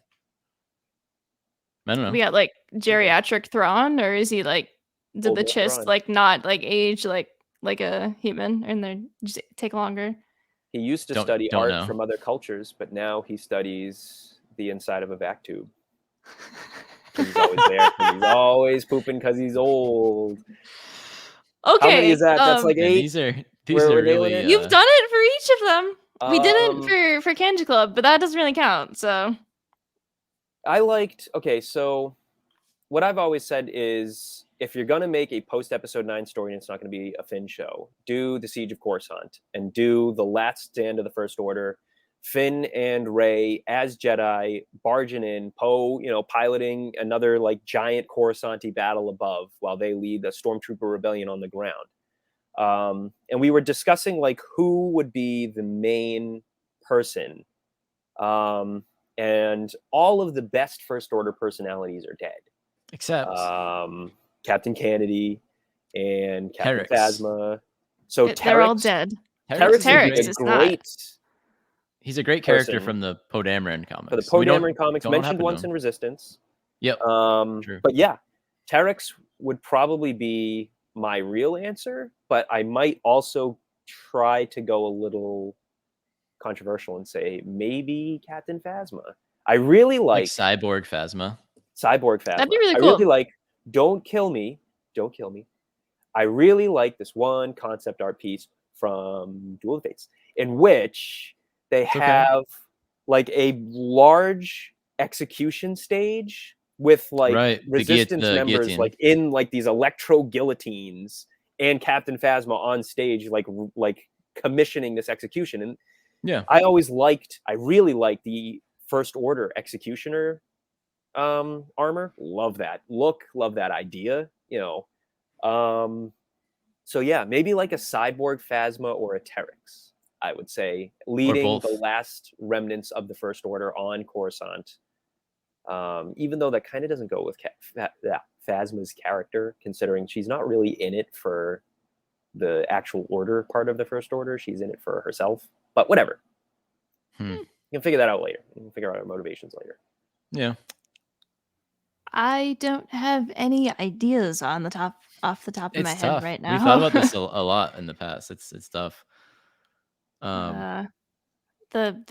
I don't know. We got like geriatric Thrawn, or is he like did the Chist like not like age like a human, and they just take longer? He used to study art from other cultures, but now he studies the inside of a vac tube. He's always there. He's always pooping because he's old. Okay, how many is that? That's like 8. These are really. You've done it for each of them. We didn't for Kanji Club, but that doesn't really count. So I liked. Okay, so what I've always said is, if you're going to make a post-Episode 9 story and it's not going to be a Finn show, do the Siege of Coruscant and do the last stand of the First Order, Finn and Rey as Jedi barging in, Poe, piloting another like giant Coruscanti battle above while they lead the Stormtrooper rebellion on the ground. And we were discussing like who would be the main person. And all of the best First Order personalities are dead. Except Captain Kennedy and Captain Phasma. So they're all dead. Terex is great. He's a great character from the Poe Dameron comics. For the Poe Dameron comics, mentioned once in Resistance. Yep. True. But yeah, Terex would probably be my real answer, but I might also try to go a little controversial and say maybe Captain Phasma. I really like Cyborg Phasma. That'd be really cool. I really like Don't Kill Me. I really like this one concept art piece from Duel of Fates in which they have like a large execution stage with like resistance members like in like these electro guillotines and Captain Phasma on stage like commissioning this execution. And yeah, I really liked the First Order executioner armor. Love that look, love that idea, so yeah, maybe like a cyborg Phasma or a Terex, I would say, leading the last remnants of the First Order on Coruscant. Even though that kind of doesn't go with Phasma's character, considering she's not really in it for the actual Order part of the First Order. She's in it for herself. But whatever. You can figure that out later. You can figure out her motivations later. Yeah. I don't have any ideas off the top of my head right now. We thought about this a lot in the past. It's tough. The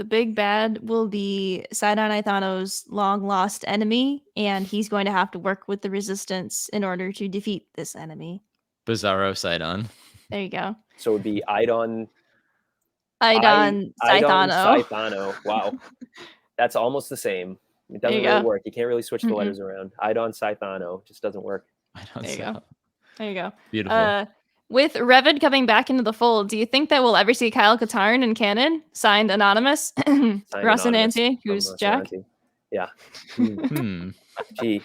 big bad will be Sidon Ithano's long lost enemy, and he's going to have to work with the Resistance in order to defeat this enemy. Bizarro Sidon. There you go. So it would be Idon Scythano. Wow. That's almost the same. It doesn't really work. You can't really switch the letters around. Idon Scythano just doesn't work. There you go. Beautiful. With Revan coming back into the fold, do you think that we'll ever see Kyle Katarn in canon? Signed Anonymous. Ross and Nancy, who's Jack. Yeah. Gee.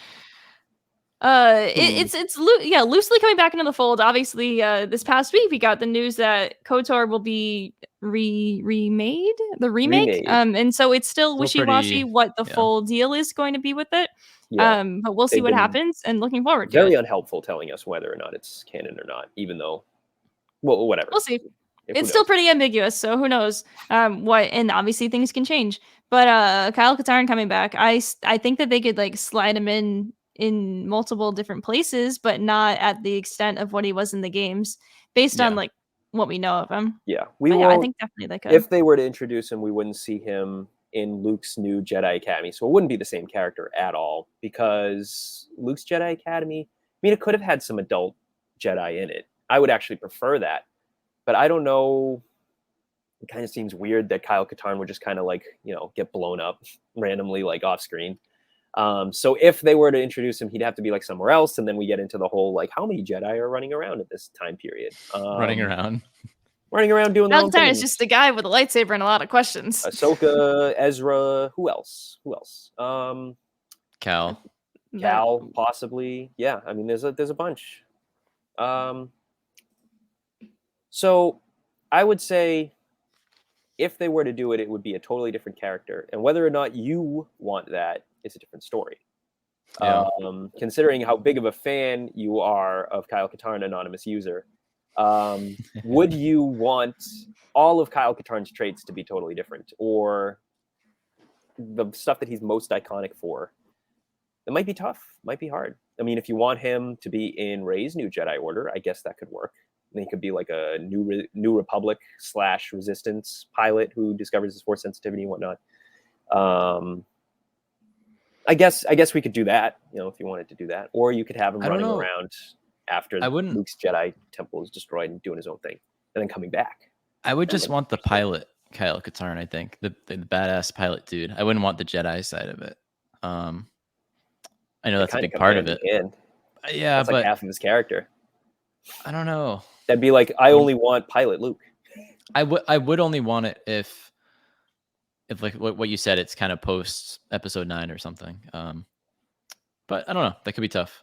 It's loosely coming back into the fold. Obviously, this past week we got the news that KOTOR will be remade, the remake. And so it's still wishy-washy what the full deal is going to be with it. Yeah. But we'll see what happens, and looking forward to it. Very unhelpful telling us whether or not it's canon or not, even though, well, whatever. We'll see. It's still pretty ambiguous, so who knows what, and obviously things can change. But Kyle Katarn coming back, I think that they could like slide him in multiple different places, but not at the extent of what he was in the games, based on like what we know of him. Yeah, I think definitely they could. If they were to introduce him, we wouldn't see him in Luke's new Jedi Academy, so it wouldn't be the same character at all, because Luke's Jedi Academy, I mean, it could have had some adult Jedi in it. I would actually prefer that. But I don't know. It kind of seems weird that Kyle Katarn would just kind of like, get blown up randomly, like off screen. So if they were to introduce him, he'd have to be like somewhere else. And then we get into the whole, like, how many Jedi are running around at this time period? Running around doing their own thing. Is just a guy with a lightsaber and a lot of questions. Ahsoka, Ezra, who else? Cal, possibly. Yeah. I mean, there's a bunch. So I would say if they were to do it, it would be a totally different character. And whether or not you want that is a different story. Yeah. Considering how big of a fan you are of Kyle Katarn, anonymous user, would you want all of Kyle Katarn's traits to be totally different? Or the stuff that he's most iconic for? It might be tough, might be hard. I mean, if you want him to be in Rey's new Jedi Order, I guess that could work. And he could be like a new Republic / Resistance pilot who discovers his Force sensitivity and whatnot. I guess we could do that, if you wanted to do that, or you could have him running around after Luke's Jedi temple is destroyed and doing his own thing, and then coming back. I would just want the pilot, Kyle Katarn. I think the badass pilot dude. I wouldn't want the Jedi side of it. I know that's a big part of it. Yeah, that's but like half of his character. I don't know. That'd be like, I only want pilot Luke. I would only want it if like what you said, it's kind of post episode 9 or something. But I don't know. That could be tough.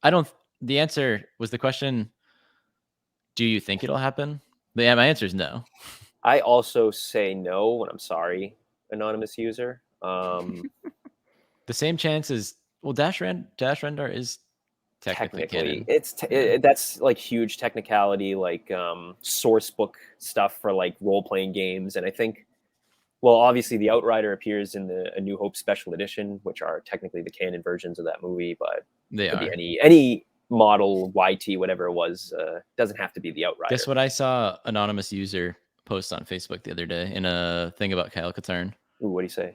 The answer was the question, do you think it'll happen? But yeah, my answer is no. I also say no, and I'm sorry, anonymous user. The same chance as, well, Dash Rendar is technically canon. That's like huge technicality, like source book stuff for like role-playing games. And I think, well, obviously the Outrider appears in the A New Hope Special Edition, which are technically the canon versions of that movie, but they are any model YT, whatever it was, doesn't have to be the Outrider. Guess what I saw anonymous user post on Facebook the other day in a thing about Kyle Katarn. Ooh, what do you say?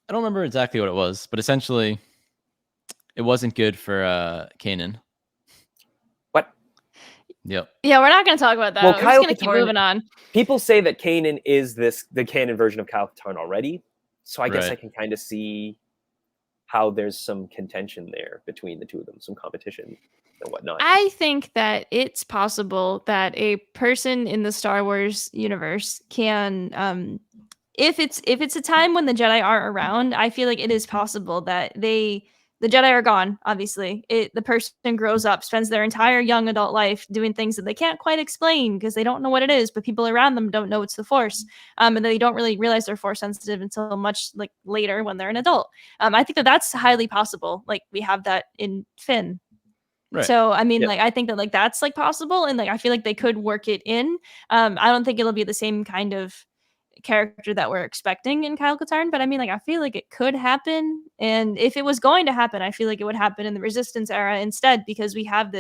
I don't remember exactly what it was, but essentially it wasn't good for Kanan. What? Yep. Yeah, we're not going to talk about that. We're just going to keep moving on. People say that Kanan is the canon version of Kyle Katarn already, so I guess I can kind of see how there's some contention there between the two of them, some competition and whatnot. I think that it's possible that a person in the Star Wars universe can, if it's a time when the Jedi aren't around, I feel like it is possible that the Jedi are gone, obviously. The person grows up, spends their entire young adult life doing things that they can't quite explain because they don't know what it is, but people around them don't know it's the Force. And they don't really realize they're Force sensitive until much like later when they're an adult. I think that that's highly possible. Like we have that in Finn. Right. So, I mean, I think that like that's like possible. And like, I feel like they could work it in. I don't think it'll be the same kind of character that we're expecting in Kyle Katarn, but I mean, like, I feel like it could happen. And if it was going to happen, I feel like it would happen in the Resistance era instead, because we have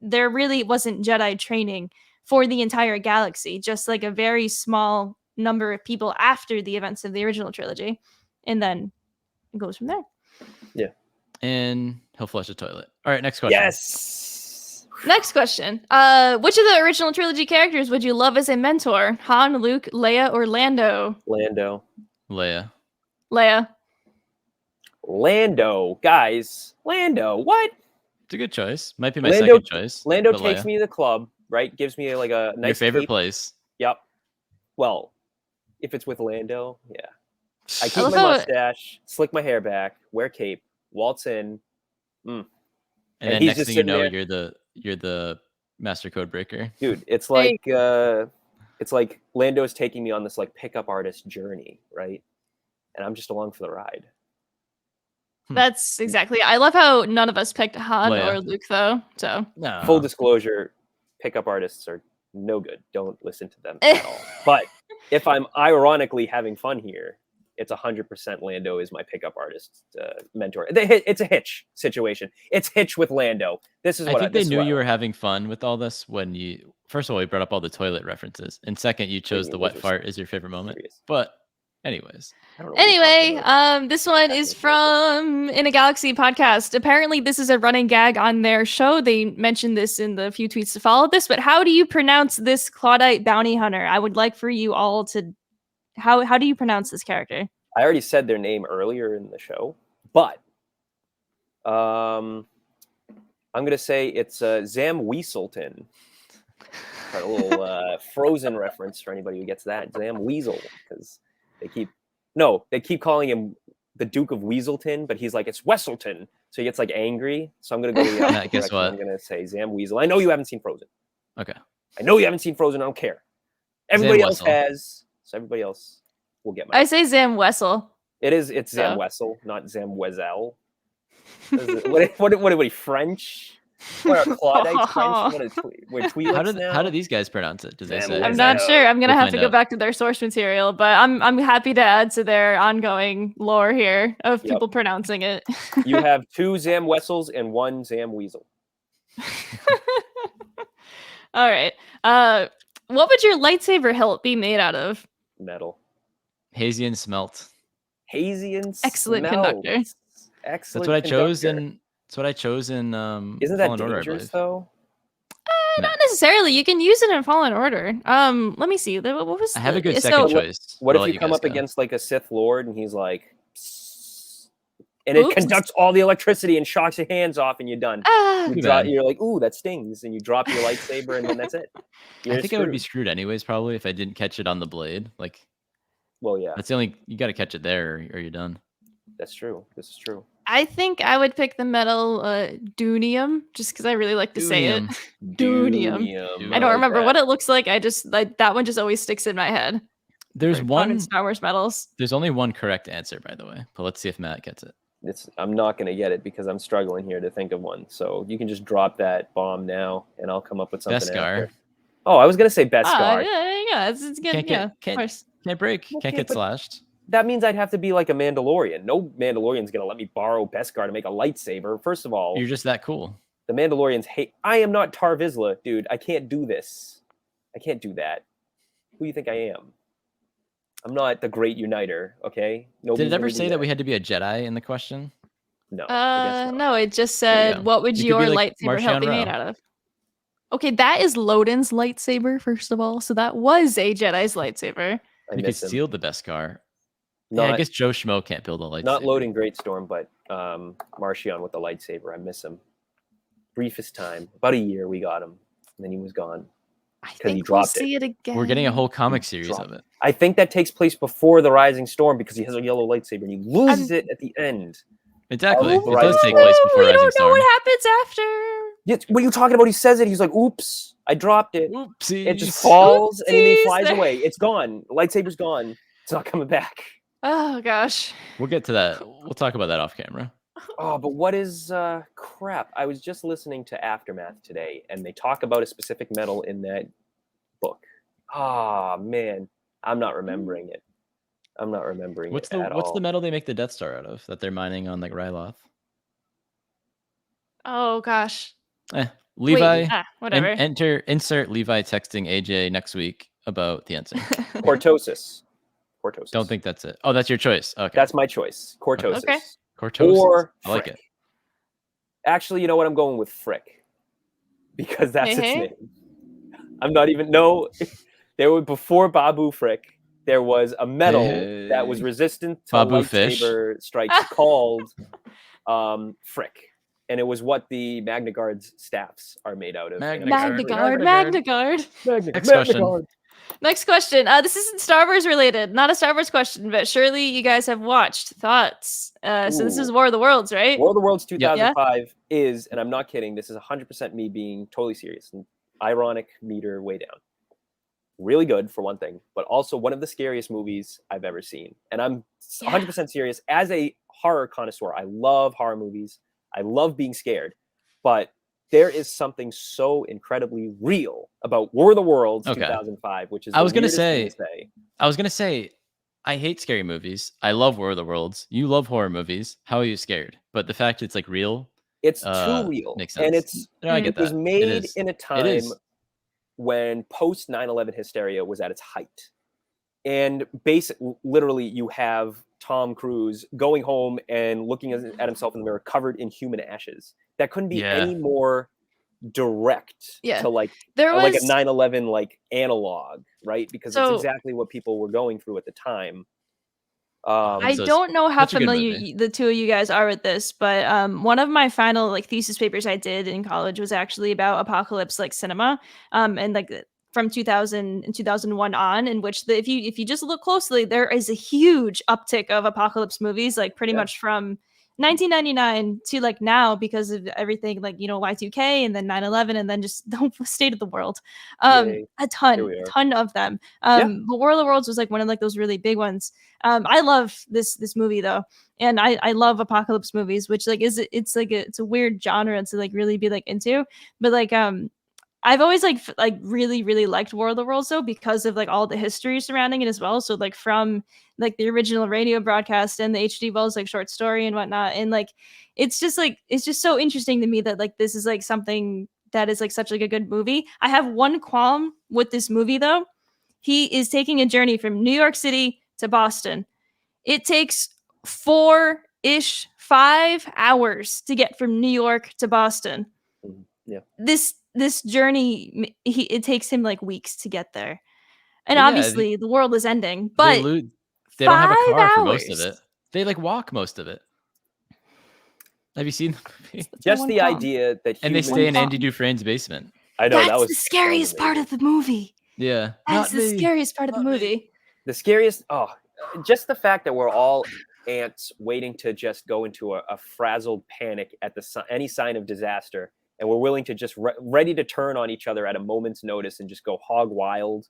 there really wasn't Jedi training for the entire galaxy, just like a very small number of people after the events of the original trilogy. And then it goes from there. Yeah. And he'll flush the toilet. All right, next question. Yes. Next question. Which of the original trilogy characters would you love as a mentor? Han, Luke, Leia, or Lando? Leia. Guys. Lando. What? It's a good choice. Might be my second choice. Lando takes me to the club, right? Gives me like a nice your favorite cape. place. Yep. Well, if it's with Lando, yeah. I keep my mustache, slick my hair back, wear cape, waltz in, Mm. And then he's next just thing you sitting know, there. you're the master code breaker. Dude, it's like Lando's taking me on this like pickup artist journey, right? And I'm just along for the ride. That's exactly. I love how none of us picked Han Leia. or Luke, though. So No. Full disclosure, pickup artists are no good. Don't listen to them at all. But if I'm ironically having fun here, it's 100% Lando is my pickup artist mentor. It's a Hitch situation. It's Hitch with Lando. This is what I think they knew you were having fun with all this when you, first of all, you brought up all the toilet references, and second, you chose the wet fart as your favorite moment. Serious. But anyways. Anyway, this one is from In a Galaxy podcast. Apparently, this is a running gag on their show. They mentioned this in the few tweets to follow this, but how do you pronounce this Claudite bounty hunter? I would like for you all to... How do you pronounce this character? I already said their name earlier in the show, but I'm going to say it's Zam Weaselton. A little Frozen reference for anybody who gets that. Zam Weasel, because they keep calling him the Duke of Weaselton, but he's like, it's Wesselton. So he gets like angry. So I'm going to go the opposite Guess direction. what? I'm going to say Zam Weasel. I know you haven't seen Frozen. Okay. I know you haven't seen Frozen. I don't care. Everybody else has. So everybody else will get my... I say Zam Wessel. It's Zam Wessel, not Zam Wesel. What are we, French? What are Claudites French? How do these guys pronounce it? Do they say? I'm not sure. I'm gonna have to go back to their source material, but I'm happy to add to their ongoing lore here of people pronouncing it. You have 2 Zam Wessels and 1 Zam Weasel. All right. What would your lightsaber hilt be made out of? Metal. Hazian smelt. Hazian Excellent smelt. conductor. Excellent. That's what I chose in. That's what I chose in. Isn't that Fallen Order, dangerous though? Not necessarily. You can use it in Fallen Order. Let me see. What was? I have a good second choice. What if you come up against like a Sith Lord and he's like, and it conducts all the electricity and shocks your hands off, and you're done. You're like, ooh, that stings, and you drop your lightsaber, and then that's it. I think I would be screwed anyways, probably, if I didn't catch it on the blade. Like, well, yeah, that's the only, you got to catch it there, or you're done. That's true. This is true. I think I would pick the metal Dunium, just because I really like to say it. Dunium. I don't remember what it looks like. That one just always sticks in my head. There's one Star Wars metals. There's only one correct answer, by the way. But let's see if Matt gets it. I'm not going to get it because I'm struggling here to think of one. So you can just drop that bomb now, and I'll come up with something. Beskar. After. Oh, I was going to say Beskar. Yeah, it's good. Can't break. Can't get slashed. That means I'd have to be like a Mandalorian. No Mandalorian's going to let me borrow Beskar to make a lightsaber. First of all, you're just that cool. The Mandalorians hate... I am not Tar Vizsla, dude. I can't do this. I can't do that. Who do you think I am? I'm not the Great Uniter, okay? Did it ever say that we had to be a Jedi in the question? No. No, it just said, what would your lightsaber help be made out of? Okay, that is Loden's lightsaber, first of all. So that was a Jedi's lightsaber. You could steal the Beskar. I guess Joe Schmo can't build a lightsaber. Not Loden Greatstorm, but Marchion with the lightsaber. I miss him. Briefest time. About a year we got him. And then he was gone. I think we'll see it again. We're getting a whole comic series of it. I think that takes place before the Rising Storm because he has a yellow lightsaber and he loses it at the end. Exactly. It does take place before Rising Storm. We don't know what happens after. Yes, what are you talking about? He says it. He's like, oops, I dropped it. Oopsies. It just falls and then he flies away. It's gone. The lightsaber's gone. It's not coming back. Oh, gosh. We'll get to that. We'll talk about that off camera. Oh, but what is crap? I was just listening to Aftermath today, and they talk about a specific metal in that book. Ah, man, I'm not remembering it. I'm not remembering What's the metal they make the Death Star out of that they're mining on like Ryloth? Oh gosh. Levi. Whatever. Insert Levi texting AJ next week about the answer. Cortosis. Don't think that's it. Oh, that's your choice. Okay. That's my choice. Cortosis. Okay. Cortosis. Or I like it. Actually, you know what? I'm going with Frick because that's its name. I'm not even there were before Babu Frick. There was a metal that was resistant to Babu lightsaber strikes called Frick, and it was what the Magna Guard's staffs are made out of. Magna Guard. Next question. Next question. This isn't Star Wars related, not a Star Wars question, but surely you guys have watched. Thoughts? So this is War of the Worlds, right? War of the Worlds 2005 is, and I'm not kidding, this is 100% me being totally serious. And ironic meter way down. Really good for one thing, but also one of the scariest movies I've ever seen. And I'm 100% serious. As a horror connoisseur, I love horror movies. I love being scared, but there is something so incredibly real about War of the Worlds 2005, which is I was gonna say, I hate scary movies. I love War of the Worlds. You love horror movies. How are you scared? But the fact it's like real, it's too real, makes sense. And I get it was made in a time when post 9/11 hysteria was at its height, and literally you have Tom Cruise going home and looking at himself in the mirror covered in human ashes. That couldn't be any more direct to like a 9/11 like analog, right? Because it's exactly what people were going through at the time. I don't know how familiar the two of you guys are with this, but one of my final like thesis papers I did in college was actually about apocalypse like cinema, and like from 2000 and 2001 on, in which if you just look closely, there is a huge uptick of apocalypse movies, like pretty much from 1999 to like now, because of everything like, you know, Y2K and then 9/11 and then just the state of the world. A ton of them. But War of the Worlds was like one of like those really big ones. I love this movie though, and I love apocalypse movies, which like it's a weird genre to like really be like into, but like I've always like really liked War of the Worlds though, because of like all the history surrounding it as well. So like from like the original radio broadcast and the H.G. Wells like short story and whatnot, and like it's just so interesting to me that like this is like something that is like such like a good movie. I have one qualm with this movie though. He is taking a journey from New York City to Boston. It takes 5 hours to get from New York to Boston. Yeah. This journey, it takes him like weeks to get there, and obviously the world is ending. But they don't have a car for most of it. They like walk most of it. Have you seen the movie? Just the idea that they stay in Andy Dufresne's basement. I know that's the scariest part of the movie. Yeah, that's the scariest part of the movie. The scariest, just the fact that we're all ants waiting to just go into a frazzled panic at any sign of disaster. And we're willing to just ready to turn on each other at a moment's notice and just go hog wild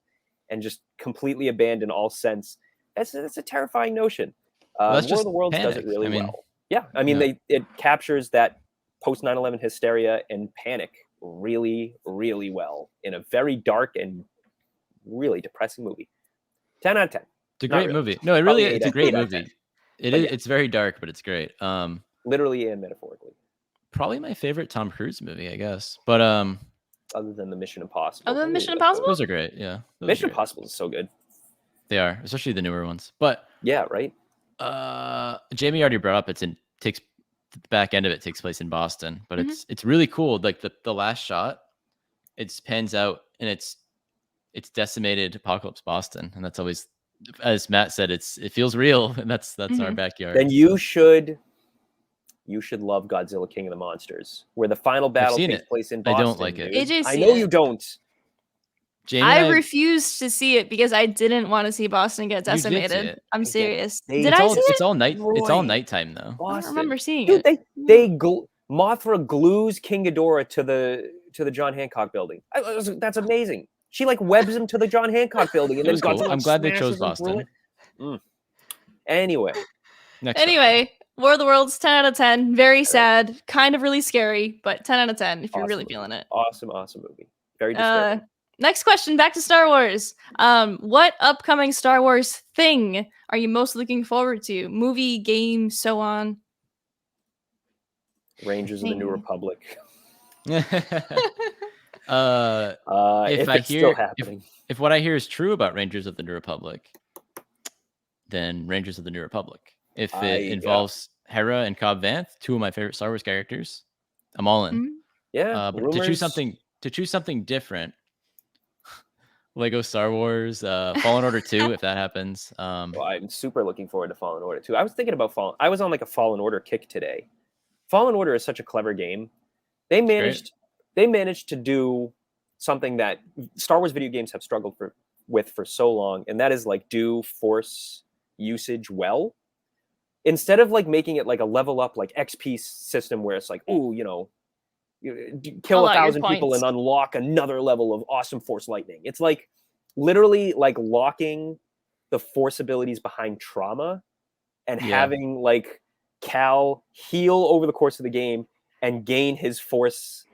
and just completely abandon all sense. That's a terrifying notion. War of the Worlds does it really well. Yeah, I mean, it captures that post 9/11 hysteria and panic really, really well in a very dark and really depressing movie. 10 out of 10. It's a great movie. No, it's a great movie. It's very dark, but it's great. Literally and metaphorically. Probably my favorite Tom Cruise movie, I guess. But other than the Mission Impossible. Other than Mission Impossible? Those are great, yeah. Mission Impossible is so good. They are, especially the newer ones. But yeah, right. Jamie already brought up the back end of it takes place in Boston, but it's really cool. Like the last shot, it pans out and it's decimated apocalypse Boston, and that's always, as Matt said, it feels real, and that's our backyard. Then you should love Godzilla King of the Monsters, where the final battle takes place in Boston. I don't like it. I know you don't. Jamie, I refused to see it because I didn't want to see Boston get decimated. I'm serious. Did I see it? It's all nighttime though. Boston. I don't remember seeing it. Dude, Mothra glues King Ghidorah to the John Hancock building. That's amazing. She like webs him to the John Hancock building, and then Godzilla. I'm glad they chose Boston. Anyway. War of the Worlds, 10 out of 10. Very sad, kind of really scary, but 10 out of 10 if you're really feeling it. Awesome movie. Very disturbing. Next question, back to Star Wars. What upcoming Star Wars thing are you most looking forward to? Movie, game, so on? Rangers of the New Republic. If what I hear is true about Rangers of the New Republic, then Rangers of the New Republic. If it involves Hera and Cobb Vanth, two of my favorite Star Wars characters, I'm all in. Yeah, but to choose something different, Lego Star Wars, Fallen Order 2, if that happens. Well, I'm super looking forward to Fallen Order 2. I was thinking about I was on like a Fallen Order kick today. Fallen Order is such a clever game. They managed to do something that Star Wars video games have struggled for with for so long, and that is like do force usage well. Instead of like making it like a level up like XP system where it's like, ooh, you know, kill 1,000 people and unlock another level of awesome force lightning. It's like literally like locking the force abilities behind trauma and having like Cal heal over the course of the game and gain his force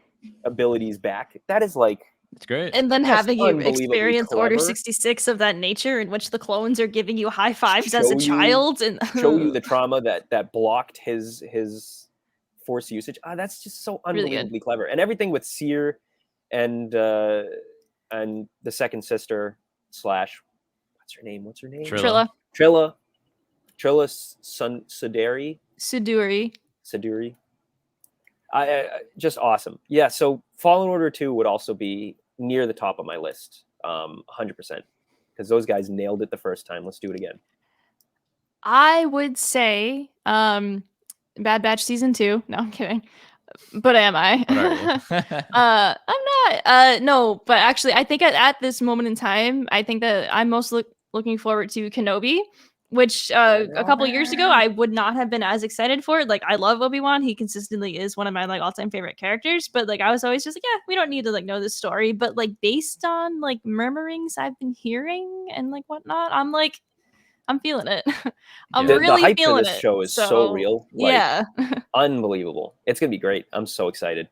abilities back. That is like, it's great. And then having you experience Order 66 of that nature, in which the clones are giving you high fives as a child, and show you the trauma that blocked his force usage. That's just so unbelievably really clever. And everything with Seer and the second sister / what's her name? Trilla Suduri. Just awesome. Yeah, so Fallen Order 2 would also be near the top of my list, 100%, because those guys nailed it the first time. Let's do it again. I would say Bad Batch Season 2. No, I'm kidding. But am I? What are you? I'm not. No, but actually, I think at this moment in time, I think that I'm most looking forward to Kenobi, which a couple years ago I would not have been as excited for. Like, I love Obi-Wan. He consistently is one of my like all-time favorite characters, but like I was always just like, yeah, we don't need to like know this story. But like based on like murmurings I've been hearing and like whatnot, I'm like, I'm feeling it. I'm really the hype feeling for this it. show is so real. Like, yeah. Unbelievable. It's gonna be great. I'm so excited.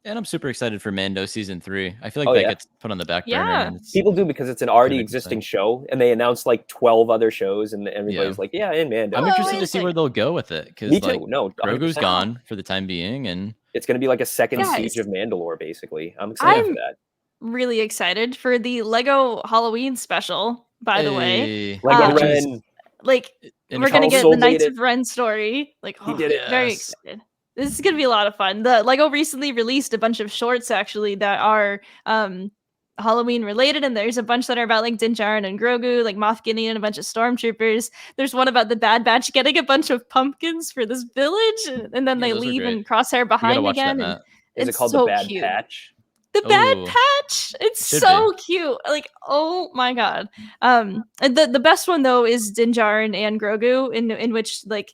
And I'm super excited for Mando season 3. I feel like that gets put on the back burner. And people do, because it's an already existing show, and they announced like 12 other shows, and everybody's like, yeah, and Mando. I'm interested to see where they'll go with it. Me too. Like, No, Grogu's gone for the time being, and it's going to be like a second siege of Mandalore, basically. I'm excited for that. Really excited for the Lego Halloween special, by the way. Lego Ren. Like, we're going to get the Knights of Ren story. Like, he did it. Very excited. This is going to be a lot of fun. The Lego recently released a bunch of shorts, actually, that are Halloween related, and there's a bunch that are about like Din Djarin and Grogu, like Moff Gideon and a bunch of stormtroopers. There's one about the Bad Batch getting a bunch of pumpkins for this village, and then they leave and Crosshair behind again. And is it called the Bad Patch? The Bad Patch. It's so cute. Like, oh my god. The best one though is Din Djarin and Grogu, in which like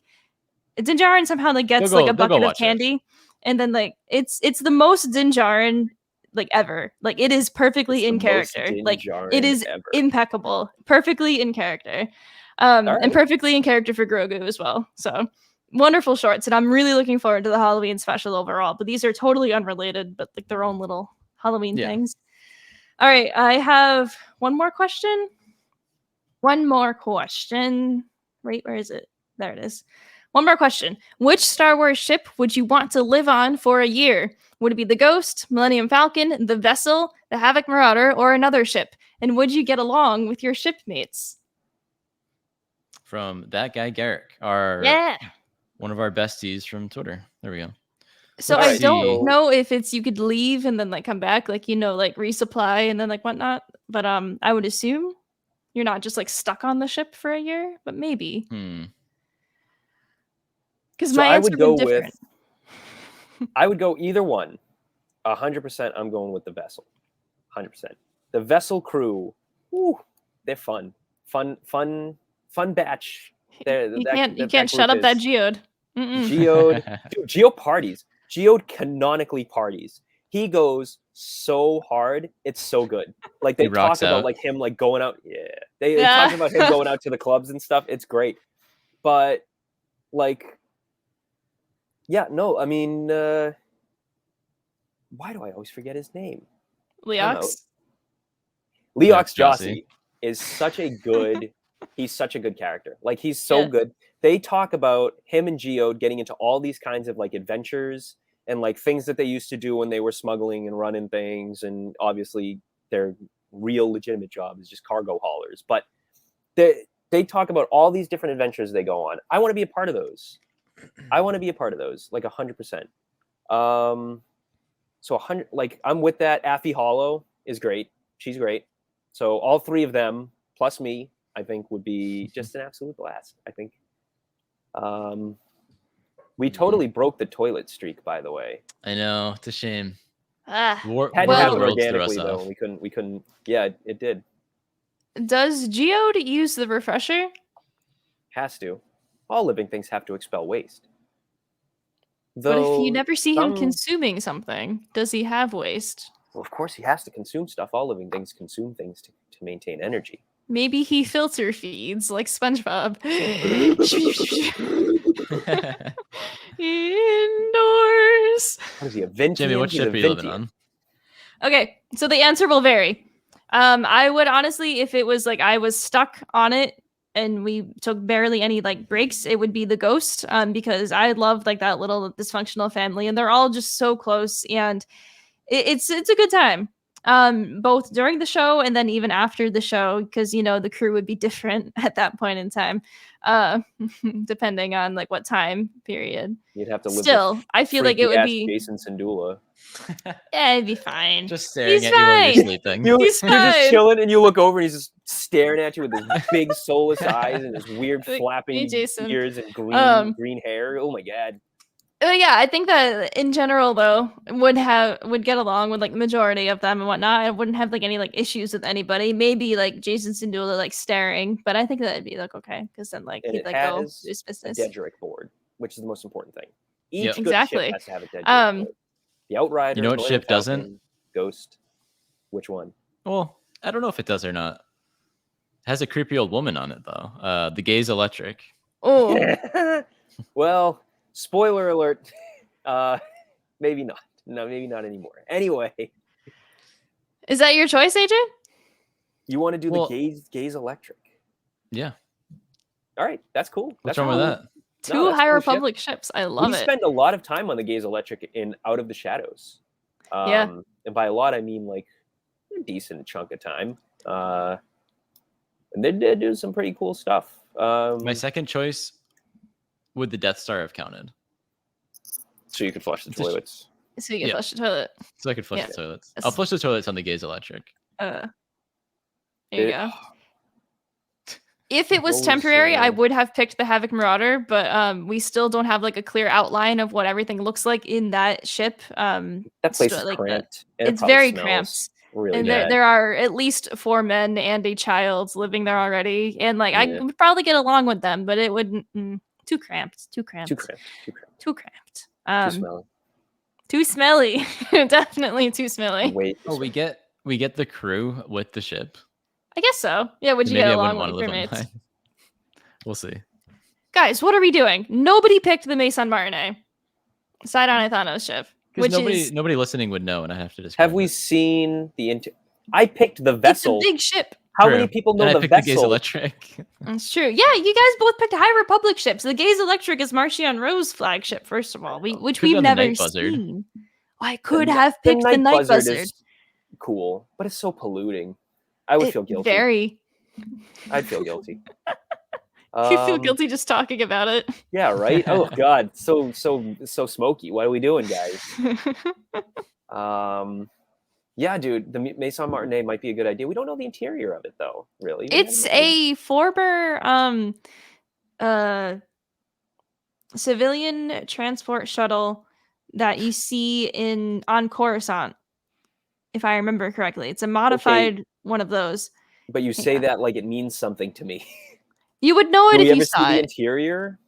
Din Djarin somehow like gets like a bucket of candy, and then like it's the most Din Djarin like ever. Like, it is perfectly in character. Like, it is impeccable, perfectly in character, and perfectly in character for Grogu as well. So wonderful shorts, and I'm really looking forward to the Halloween special overall. But these are totally unrelated, but like their own little Halloween things. All right, I have one more question. Right, where is it? There it is. One more question. Which Star Wars ship would you want to live on for a year? Would it be the Ghost, Millennium Falcon, the Vessel, the Havoc Marauder, or another ship? And would you get along with your shipmates? From that guy, Garrick, one of our besties from Twitter. There we go. So I don't know if it's you could leave and then like come back, like, you know, like resupply and then like whatnot. But I would assume you're not just like stuck on the ship for a year, but maybe. Because my answer would be different. I would go either one. 100%. I'm going with the Vessel. 100%. The Vessel crew, they're fun batch. You can't shut up that Geode. Geode parties. Geode canonically parties. He goes so hard, it's so good. Like, they talk about like him like going out. They talk about him going out to the clubs and stuff. It's great. But like, I mean, why do I always forget his name? Leox Jossi is such a good he's such a good character. Like, he's so good. They talk about him and Geode getting into all these kinds of like adventures and like things that they used to do when they were smuggling and running things, and obviously their real legitimate job is just cargo haulers. But they talk about all these different adventures they go on. I want to be a part of those. Like 100%. So 100, like, I'm with that. Affie Hollow is great. She's great. So all three of them plus me, I think, would be just an absolute blast. I think. We totally broke the toilet streak, by the way. I know, it's a shame. Had to happen organically though. We couldn't. Yeah, it did. Does Geode use the refresher? Has to. All living things have to expel waste. But if you never see him some- consuming something, does he have waste? Well, of course, he has to consume stuff. All living things consume things to maintain energy. Maybe he filter feeds like SpongeBob. Indoors. What is he, a Ventian? Jimmy, what He's a ship are you living Ventian. on? Okay, so the answer will vary. I would honestly, if it was like I was stuck on it and we took barely any like breaks, it would be the Ghost. Because I love like that little dysfunctional family, and they're all just so close, and it's a good time. Both during the show and then even after the show, because you know the crew would be different at that point in time, depending on like what time period. You'd have to live Still, I feel like it would be Jason Sindula. Yeah, it'd be fine. Just staring He's at you while fine. you're sleeping. He's You're just fine. chilling, and you look over, and he's just staring at you with his big soulless eyes and his weird Like, flapping hey, Jason. ears and green hair. Oh my god! Yeah, I think that in general though would get along with like the majority of them and whatnot. I wouldn't have like any like issues with anybody. Maybe like Jason Sindula like staring, but I think that'd be like okay because then like And he'd it like go do has his a business. Dedrick board, which is the most important thing. Each Yep. good Exactly. ship has to have a Dedrick board. The Outrider. You know what Millennium ship doesn't? Falcon, Ghost. Which one? Well, I don't know if it does or not. It has a creepy old woman on it though. The Gaze Electric. Oh, Well, spoiler alert. Maybe not. No, maybe not anymore. Anyway, is that your choice, AJ? you want to do Well- the Gaze Electric? Yeah. All right, that's cool. What's That's wrong with cool. that? Two No, that's High cool ship. Republic ships. I love We it. spend a lot of time on the Gaze Electric in Out of the Shadows. Yeah. And by a lot, I mean like a decent chunk of time. And they did do some pretty cool stuff. My second choice would the Death Star have counted? So you could flush the It's a sh- toilets. So you can Yeah. flush the toilet. So I could flush Yeah. the toilets. That's- I'll flush the toilets on the Gaze Electric. There you It- go. If it was What was, temporary, I uh, would have picked the Havoc Marauder, but we still don't have like a clear outline of what everything looks like in that ship. That place is like cramped. and it it's probably very smells cramped. Really And bad. there are at least 4 men and a child living there already, and like I Yeah. would probably get along with them, but it wouldn't. Too cramped. Too cramped. Too cramped. Too cramped. Too cramped. Too smelly. Too smelly. Definitely too smelly. Wait. Oh, we get the crew with the ship. I guess so. Yeah. Would you Maybe get I along wouldn't with want to your live on crewmates? mine. We'll see. Guys, what are we doing? Nobody picked the Mason Martinet. Side on Ithano's ship. Because Which nobody listening would know, and I have to describe Have we it. seen the I picked the it's a vessel. big ship. How True. many people know And I the picked the Gaze vessel? Electric. That's true. Yeah, you guys both picked High Republic ships. The Gaze Electric is Marcion Rowe's flagship, first of all, which Could've we've done the never Night Buzzard. seen. I could have picked the Night Buzzard. is cool, but it's so polluting. I would feel guilty. Very. I'd feel guilty. You feel guilty just talking about it. Yeah, right. Oh God, so smoky. What are we doing, guys? Yeah, dude, the Maison Martinet might be a good idea. We don't know the interior of it though, really. We It's haven't really- a former civilian transport shuttle that you see on Coruscant, if I remember correctly. It's a modified one of those. But you say Yeah. that like it means something to me. You would know it Do we if ever you see saw the it. interior?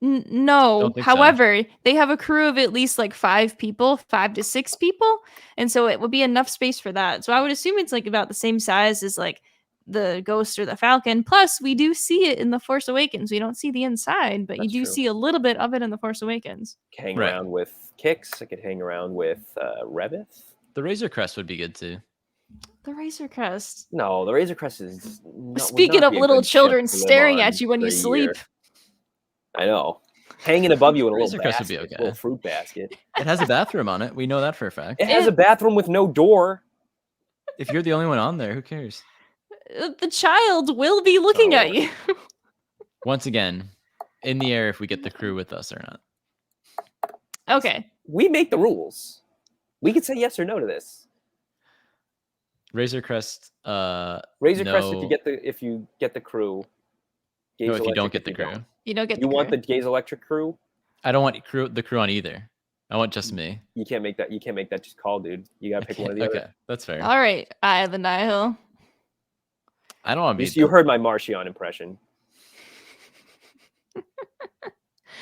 No. Don't think so. However, they have a crew of at least like 5 to 6 people, and so it would be enough space for that. So I would assume it's like about the same size as like the Ghost or the Falcon. Plus, we do see it in the Force Awakens. We don't see the inside, but you That's do true. see a little bit of it in the Force Awakens. Hang Right. around with Kix. I could hang around with Rebeth. The Razor Crest would be good too. The Razor Crest. No, the Razor Crest is. would Speaking not of be a little good ship children to live staring on at you when for you a sleep. year. I know. Hanging above you in a Razor little Crest basket, would be okay. little fruit basket. It has a bathroom on it. We know that for a fact. It has a bathroom with no door. If you're the only one on there, who cares? The child will be looking Oh. at you. Once again, in the air if we get the crew with us or not. Okay. We make the rules. We can say yes or no to this. Razor Crest. Razor Crest No. if you get the crew. Gaze No, if you don't Electric get the if crew. don't. You don't get You the want crew. the Gaze Electric crew? I don't want the crew on either. I want just me. You can't make that. You can't make that just call, dude. You gotta pick one of the Okay, other. that's fair. All right. Eye of the Nihil. I don't want to be. You heard my Marchion impression.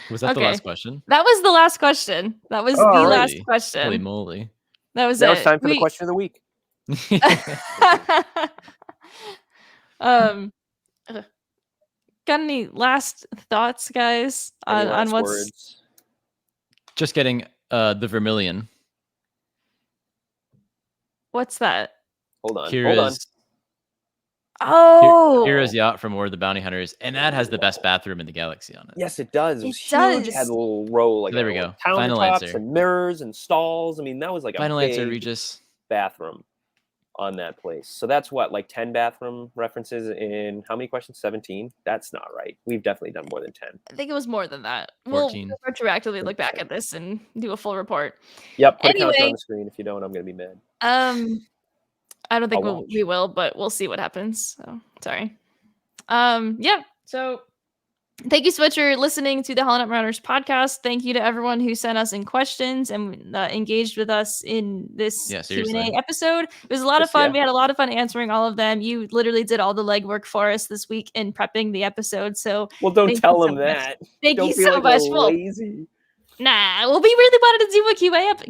Was that the last question? That was the last question. That was the last question. Holy moly! That was now it's time for the question of the week. Got any last thoughts, guys, on what's words? Just getting the Vermilion. What's that? Hold on. Oh, Kira's yacht from War of the Bounty Hunters, and that has the best bathroom in the galaxy on it. Yes, it does. It was huge. It had a little row, like there we go. Final answer. And mirrors and stalls. I mean, that was like final a big answer, Regis. Bathroom on that place. So that's what, like 10 bathroom references in how many questions? 17? That's not right. We've definitely done more than 10. I think it was more than that. 14. We'll retroactively look back at this and do a full report. Yep, put a counter on the screen. If you don't, I'm going to be mad. I don't think we will, but we'll see what happens. So sorry. Yeah. So thank you so much for listening to the HoloNet Marauders podcast. Thank you to everyone who sent us in questions and engaged with us in this Q&A episode. It was a lot of fun. We had a lot of fun answering all of them. You literally did all the legwork for us this week in prepping the episode. So don't tell them that. Thank you so much. Lazy. Nah, well, we really wanted to do a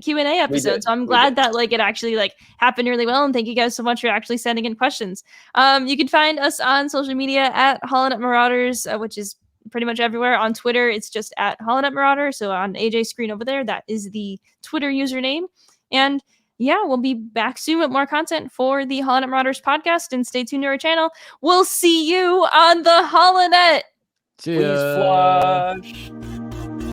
Q&A episode, so I'm glad that it actually happened really well. And thank you guys so much for actually sending in questions. You can find us on social media at HoloNet Marauders, which is pretty much everywhere. On Twitter, it's just at HoloNet Marauder. So on AJ's screen over there, that is the Twitter username. And yeah, we'll be back soon with more content for the HoloNet Marauders podcast. And stay tuned to our channel. We'll see you on the HoloNet. Please flush.